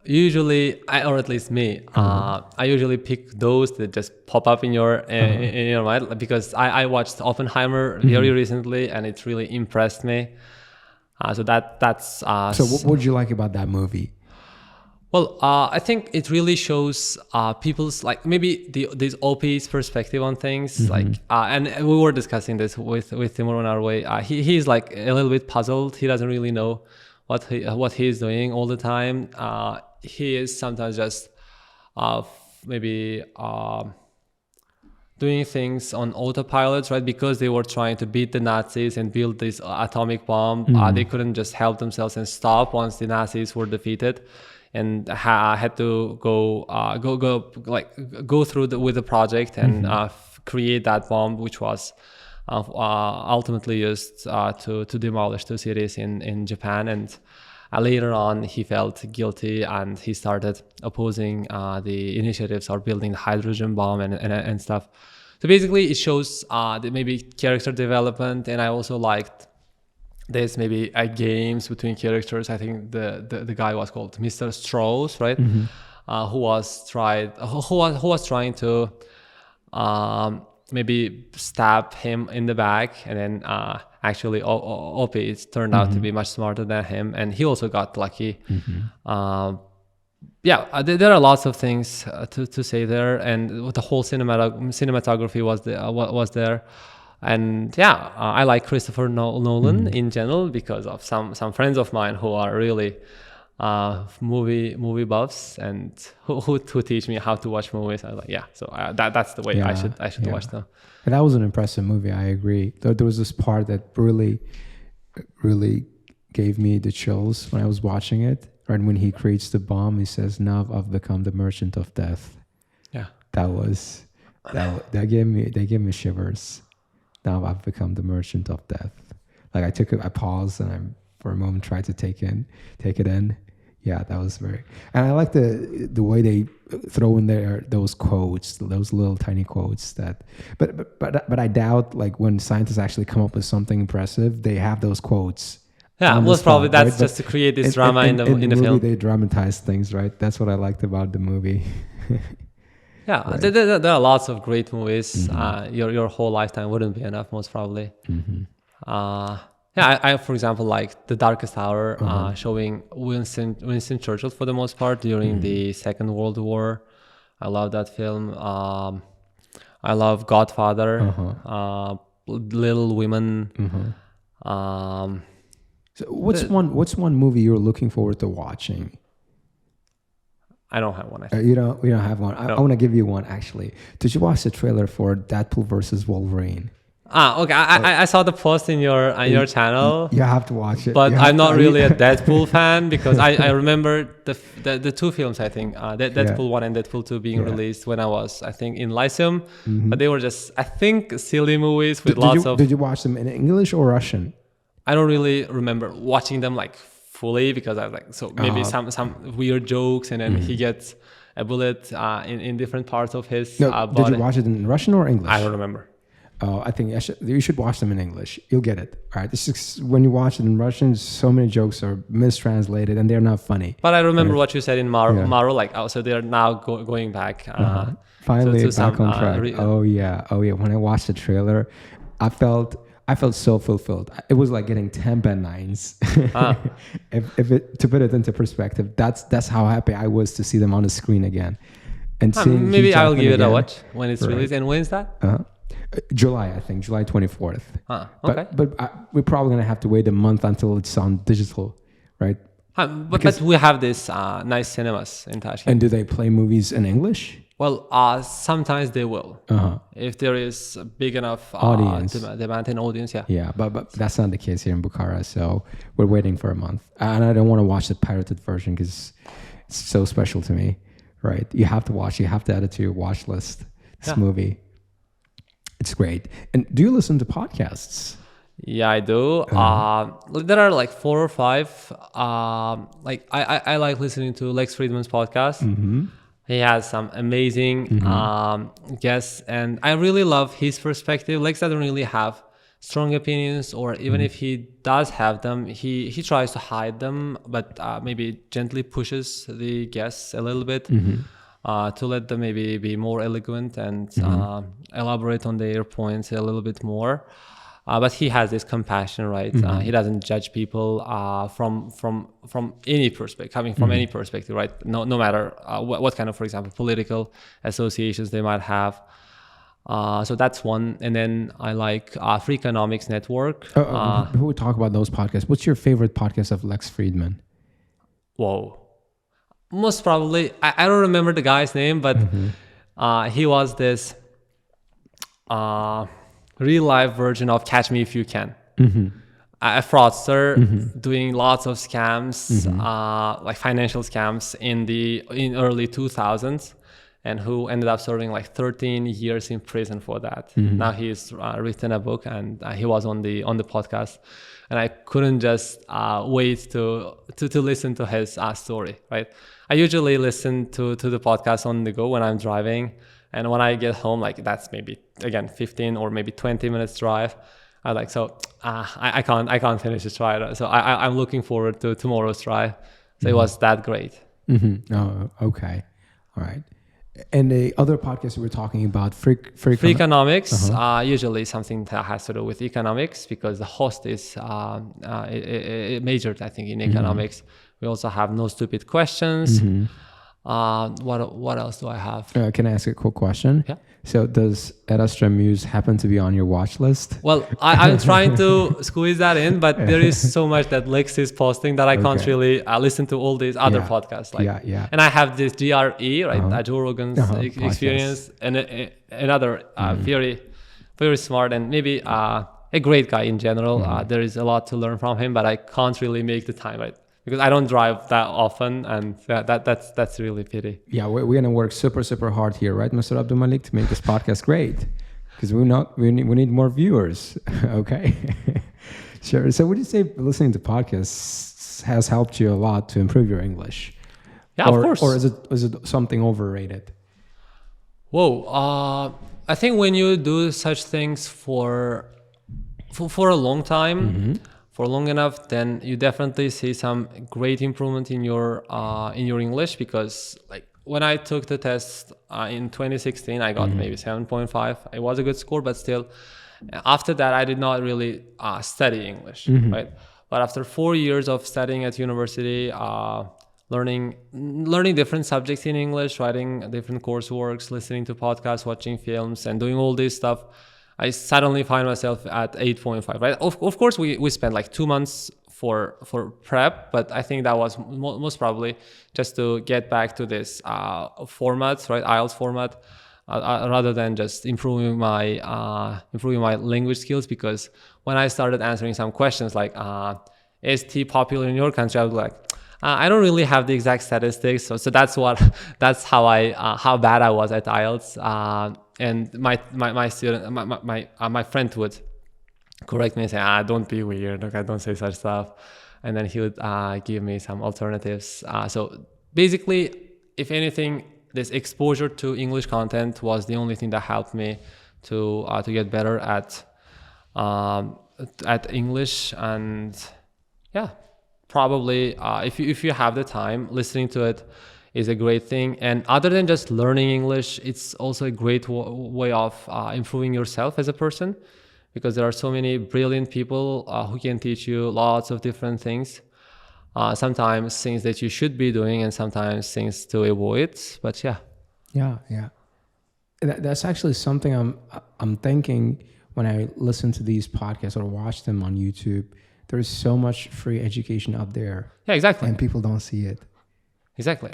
usually, or at least me, I usually pick those that just pop up in your mind, because I watched Oppenheimer very recently and it really impressed me. So that's. So what would you like about that movie? Well, I think it really shows people's, like, maybe this OP's perspective on things. Like, and we were discussing this with Timur on our way. He's like a little bit puzzled. He doesn't really know what he's doing all the time. He is sometimes just maybe doing things on autopilot, right? Because they were trying to beat the Nazis and build this atomic bomb. They couldn't just help themselves and stop once the Nazis were defeated, and had to go through with the project and create that bomb, which was ultimately used to demolish 2 cities in Japan. And later on, he felt guilty and he started opposing the initiatives or building the hydrogen bomb and stuff. So basically, it shows maybe character development, and I also liked there's maybe games between characters. I think the guy was called Mr. Strauss, right? Who was trying to maybe stab him in the back, and then actually Opie turned out to be much smarter than him, and he also got lucky. There are lots of things to say there, and the whole cinematography was there. And I like Christopher Nolan in general because of some friends of mine who are really movie buffs and who teach me how to watch movies. I was like, so that's the way I should watch them. And that was an impressive movie. I agree. There was this part that really gave me the chills when I was watching it. Right when he creates the bomb, he says, "Now I've become the merchant of death." Yeah, that gave me shivers. Now I've become the merchant of death. Like I paused and I for a moment tried to take it in. Yeah, that was very. And I like the way they throw in there those quotes, those little tiny quotes that. But I doubt, like, when scientists actually come up with something impressive, they have those quotes Yeah, on the most probably spot, that's right? just to create this drama in the movie, film. they dramatize things, right? That's what I liked about the movie. Yeah, Right. there are lots of great movies. Your whole lifetime wouldn't be enough, most probably. Uh, yeah, I for example like The Darkest Hour, showing Winston Churchill for the most part during the Second World War. I love that film. I love Godfather, Little Women. Um, So what's one movie you're looking forward to watching? I don't have one. I You don't have one. I No. want to give you one actually. Did you watch the trailer for Deadpool versus Wolverine? Okay. I saw the post in your channel, You have to watch it. but You have I'm not to- really a Deadpool fan because I remember the two films, I think, Deadpool 1 and Deadpool 2 being released when I was, I think, in Lyceum, but they were just, I think, silly movies with lots of. Did you watch them in English or Russian? I don't really remember watching them like fully because I was like, so maybe some weird jokes, and then he gets a bullet in different parts of his body. Did you watch it in Russian or English? I don't remember. I think you should watch them in English. You'll get it. All right. It's just, when you watch it in Russian, so many jokes are mistranslated and they're not funny. But I remember what you said in Maro, like, so they're now going back. Finally to back some, on track. Oh yeah. When I watched the trailer, I felt so fulfilled. It was like getting 10 Ben 9s. To put it into perspective, that's how happy I was to see them on the screen again. And seeing maybe Hugh I'll Jackman give it a again. watch when it's released. And when is that? July, I think, July 24th. Okay. But we're probably going to have to wait a month until it's on digital, right? But we have this nice cinemas in Tashkent. And do they play movies in English? Well, sometimes they will. If there is a big enough Audience. demand and audience, yeah. Yeah, but that's not the case here in Bukhara, so we're waiting for a month. And I don't want to watch the pirated version because it's so special to me, right? You have to add it to your watch list, this movie. It's great. And do you listen to podcasts? Yeah, I do. There are like 4 or 5. Like I like listening to Lex Friedman's podcast. He has some amazing guests, and I really love his perspective. Lex doesn't really have strong opinions, or even if he does have them, he tries to hide them, but maybe gently pushes the guests a little bit. To let them maybe be more eloquent and elaborate on their points a little bit more. But he has this compassion, right? He doesn't judge people from any perspective, coming from any perspective, right? No matter what kind of, for example, political associations they might have. So that's one. And then I like Free Economics Network. Before we talk about those podcasts, what's your favorite podcast of Lex Friedman? Whoa. Most probably, I don't remember the guy's name, but he was this real life version of Catch Me If You Can. A fraudster doing lots of scams, like financial scams in early 2000s, and who ended up serving like 13 years in prison for that. Now he's written a book, and he was on the podcast. And I couldn't just wait to listen to his story, right? I usually listen to the podcast on the go when I'm driving. And when I get home, like that's maybe, again, 15 or maybe 20 minutes drive. I can't finish this drive. So I'm looking forward to tomorrow's drive. So it was that great. Oh, okay. All right. And the other podcast we were talking about, Free Economics, usually something that has to do with economics, because the host is majored, I think, in economics. We also have No Stupid Questions. What else do I have? Can I ask a quick question? Yeah. So does Astra Muse happen to be on your watch list? Well, I'm trying to squeeze that in, but there is so much that Lex is posting that I can't really listen to all these other podcasts. Like, and I have this GRE, right? Joe Rogan's experience, and another very, very smart and maybe a great guy in general. There is a lot to learn from him, but I can't really make the time, right? Because I don't drive that often, and that's really pity. Yeah, we're gonna work super hard here, right, Mr. Abdul Malik, to make this podcast great, because we need more viewers. Okay, sure. So, would you say listening to podcasts has helped you a lot to improve your English? Yeah, of course. Or is it something overrated? Whoa, I think when you do such things for a long time. for long enough, then you definitely see some great improvement in your English, because like when I took the test in 2016, I got maybe 7.5. It was a good score, but still, after that, I did not really study English, right? But after 4 years of studying at university, learning different subjects in English, writing different courseworks, listening to podcasts, watching films, and doing all this stuff, I suddenly find myself at 8.5, right? Of course, we spent like 2 months for prep, but I think that was most probably just to get back to this format, right? IELTS format, rather than just improving my language skills. Because when I started answering some questions like, is tea popular in your country? I was like, I don't really have the exact statistics, so that's how bad I was at IELTS. And my student, my friend would correct me and say, don't be weird, okay, don't say such stuff, and then he would give me some alternatives. So basically, if anything, this exposure to English content was the only thing that helped me to get better at English. And yeah, probably if you have the time, listening to it is a great thing. And other than just learning English, it's also a great way of improving yourself as a person, because there are so many brilliant people who can teach you lots of different things. Sometimes things that you should be doing, and sometimes things to avoid. But yeah. That's actually something I'm thinking when I listen to these podcasts or watch them on YouTube. There's so much free education out there. Yeah, exactly. And people don't see it. Exactly.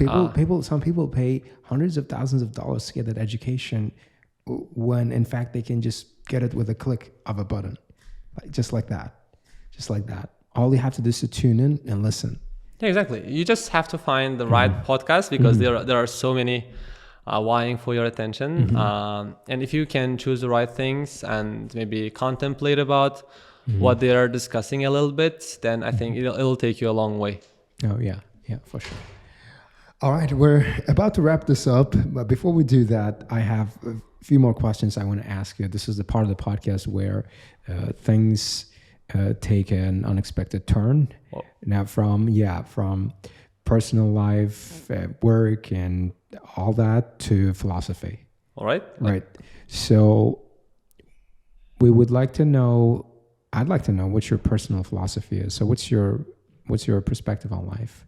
Some people pay hundreds of thousands of dollars to get that education, when in fact they can just get it with a click of a button, just like that. All you have to do is to tune in and listen. Yeah, exactly. You just have to find the right podcast, because there are so many vying for your attention. And if you can choose the right things and maybe contemplate about what they are discussing a little bit, then I think it'll take you a long way. Oh yeah, for sure. All right, we're about to wrap this up, but before we do that, I have a few more questions I want to ask you. This is the part of the podcast where things take an unexpected turn. Oh. Now from personal life, work, and all that to philosophy. All right. Right. So we would like to know. I'd like to know what your personal philosophy is. So what's your perspective on life?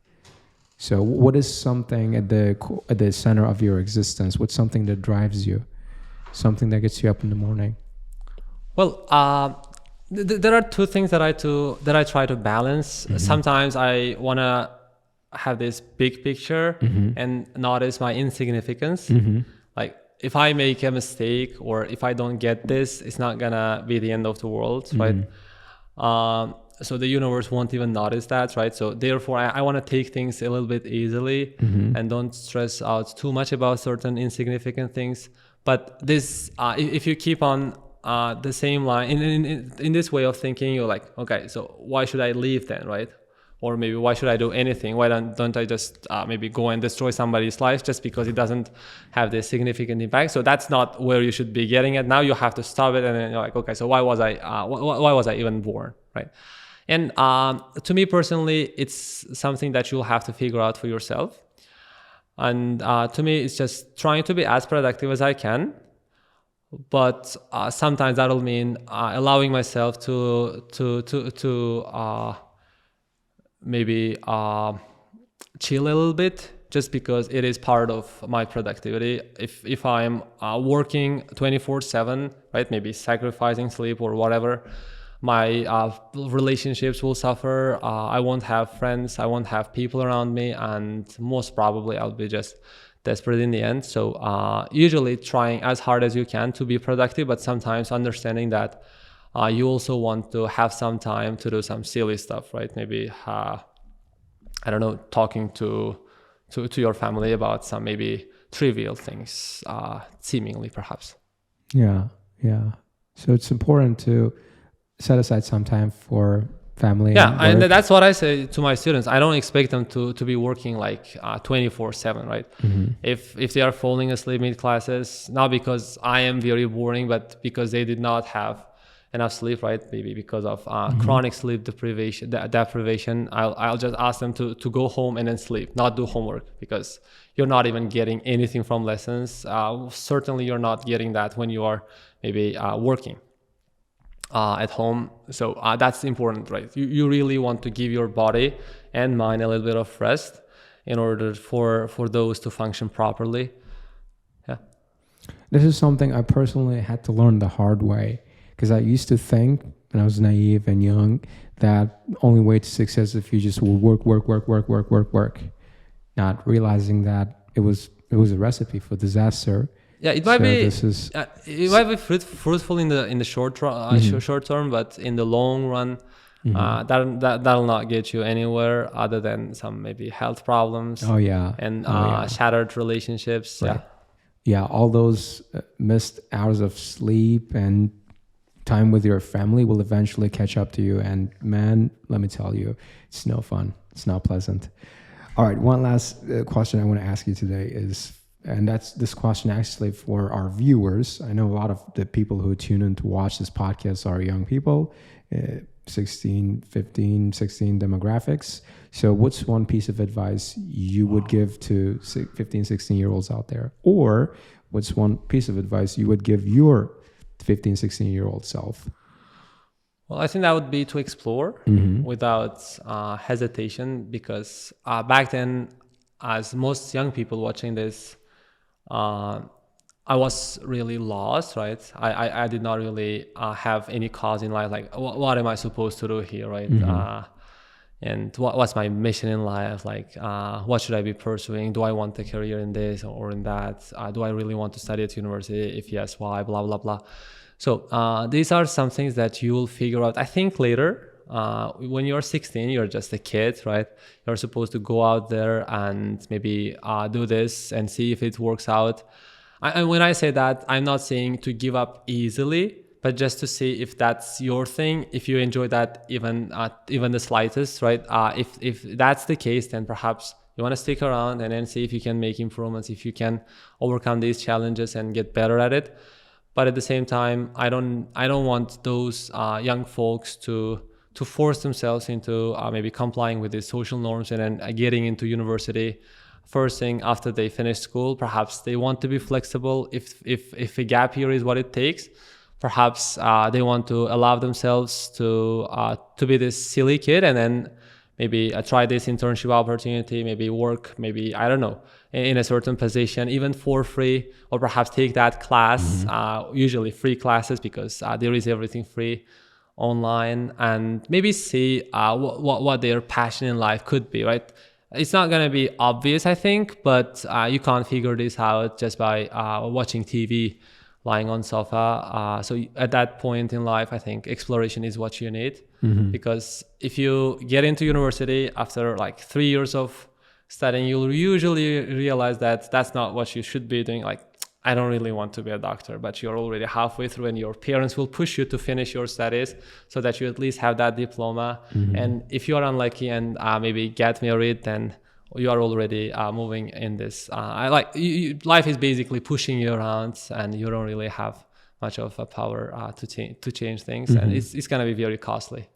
So what is something at the center of your existence? What's something that drives you? Something that gets you up in the morning? Well, there are two things that I try to balance. Sometimes I want to have this big picture and notice my insignificance. Like if I make a mistake or if I don't get this, it's not gonna be the end of the world, right? So the universe won't even notice that, right? So therefore, I want to take things a little bit easily and don't stress out too much about certain insignificant things. But this, if you keep on the same line, in this way of thinking, you're like, okay, so why should I leave then, right? Or maybe why should I do anything? Why don't I just maybe go and destroy somebody's life just because it doesn't have this significant impact? So that's not where you should be getting at. Now you have to stop it, and then you're like, okay, so why was I even born, right? And to me personally, it's something that you'll have to figure out for yourself. And to me, it's just trying to be as productive as I can. But sometimes that'll mean allowing myself to maybe chill a little bit, just because it is part of my productivity. If I'm working 24/7, right, maybe sacrificing sleep or whatever, my relationships will suffer. I won't have friends, I won't have people around me, and most probably I'll be just desperate in the end. So usually trying as hard as you can to be productive, but sometimes understanding that you also want to have some time to do some silly stuff, right? Maybe I don't know, talking to your family about some maybe trivial things, seemingly perhaps. Yeah. So it's important to set aside some time for family. Yeah, and that's what I say to my students. I don't expect them to be working like 24/7, right? If they are falling asleep mid classes, not because I am very boring, but because they did not have enough sleep, right? Maybe because of chronic sleep deprivation, I'll just ask them to go home and then sleep, not do homework, because you're not even getting anything from lessons. Certainly you're not getting that when you are maybe working at home. So that's important, right? You really want to give your body and mind a little bit of rest in order for those to function properly. Yeah. This is something I personally had to learn the hard way, because I used to think when I was naive and young that only way to success is if you just will work, not realizing that it was a recipe for disaster. Yeah, it might be. It might be fruitful in the short term, but in the long run, that'll not get you anywhere other than some maybe health problems. Oh yeah, and shattered relationships. Right. Yeah, all those missed hours of sleep and time with your family will eventually catch up to you. And man, let me tell you, it's no fun. It's not pleasant. All right, one last question I want to ask you today is, and that's this question actually for our viewers. I know a lot of the people who tune in to watch this podcast are young people, 16, 15, 16 demographics. So what's one piece of advice you would give to 15, 16-year-olds out there? Or what's one piece of advice you would give your 15, 16-year-old self? Well, I think that would be to explore without hesitation, because back then, as most young people watching this, I was really lost, right? I did not really have any cause in life. Like, what am I supposed to do here, right? And what's my mission in life? Like, what should I be pursuing? Do I want a career in this or in that? Do I really want to study at university? If yes, why? Blah, blah, blah. So these are some things that you will figure out, I think, later. When you're 16, you're just a kid, right? You're supposed to go out there and maybe do this and see if it works out. And when I say that, I'm not saying to give up easily, but just to see if that's your thing, if you enjoy that even the slightest, right? If that's the case, then perhaps you want to stick around and then see if you can make improvements, if you can overcome these challenges and get better at it. But at the same time, I don't want those young folks to force themselves into maybe complying with these social norms and then getting into university first thing after they finish school. Perhaps they want to be flexible. If a gap year is what it takes, perhaps they want to allow themselves to be this silly kid and then maybe try this internship opportunity, maybe work, maybe, I don't know, in a certain position, even for free, or perhaps take that class, usually free classes, because there is everything free online, and maybe see what their passion in life could be, right? It's not going to be obvious, I think, but you can't figure this out just by watching TV, lying on sofa. So at that point in life, I think exploration is what you need, because if you get into university after like 3 years of studying, you'll usually realize that that's not what you should be doing. Like, I don't really want to be a doctor, but you're already halfway through and your parents will push you to finish your studies so that you at least have that diploma. And if you are unlucky and maybe get married, then you are already moving in this. Life is basically pushing you around and you don't really have much of a power to change things. And it's going to be very costly.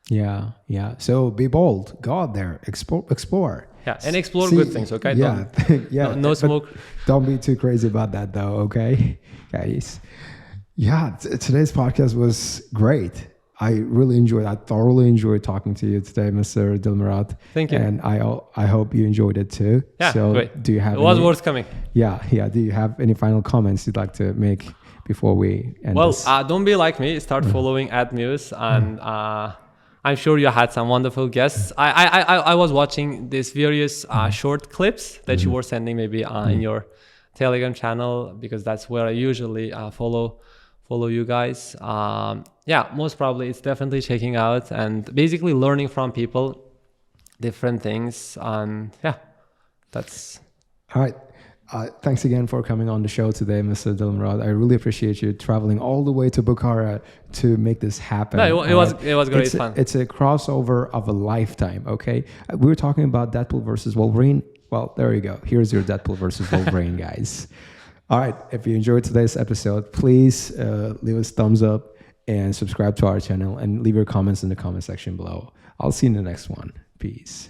Yeah. So be bold. Go out there. Explore. Yeah, and explore good things, okay? Yeah. No smoke. Don't be too crazy about that, though, okay, guys? Yeah, today's podcast was great. I thoroughly enjoyed talking to you today, Mr. Dilmurod. Thank you. And I hope you enjoyed it too. Yeah, so great. Do you have? It was worth coming. Yeah. Do you have any final comments you'd like to make before we end this? Don't be like me. Start following at Muse, and I'm sure you had some wonderful guests. I was watching these various short clips that you were sending maybe in your Telegram channel, because that's where I usually follow you guys. Most probably it's definitely checking out and basically learning from people, different things. And that's all right. Thanks again for coming on the show today, Mr. Dilmurod. I really appreciate you traveling all the way to Bukhara to make this happen. No, it was great fun. It's a crossover of a lifetime, okay? We were talking about Deadpool versus Wolverine. Well, there you go. Here's your Deadpool versus Wolverine, guys. All right. If you enjoyed today's episode, please leave us a thumbs up. and subscribe to our channel and leave your comments in the comment section below. I'll see you in the next one. Peace.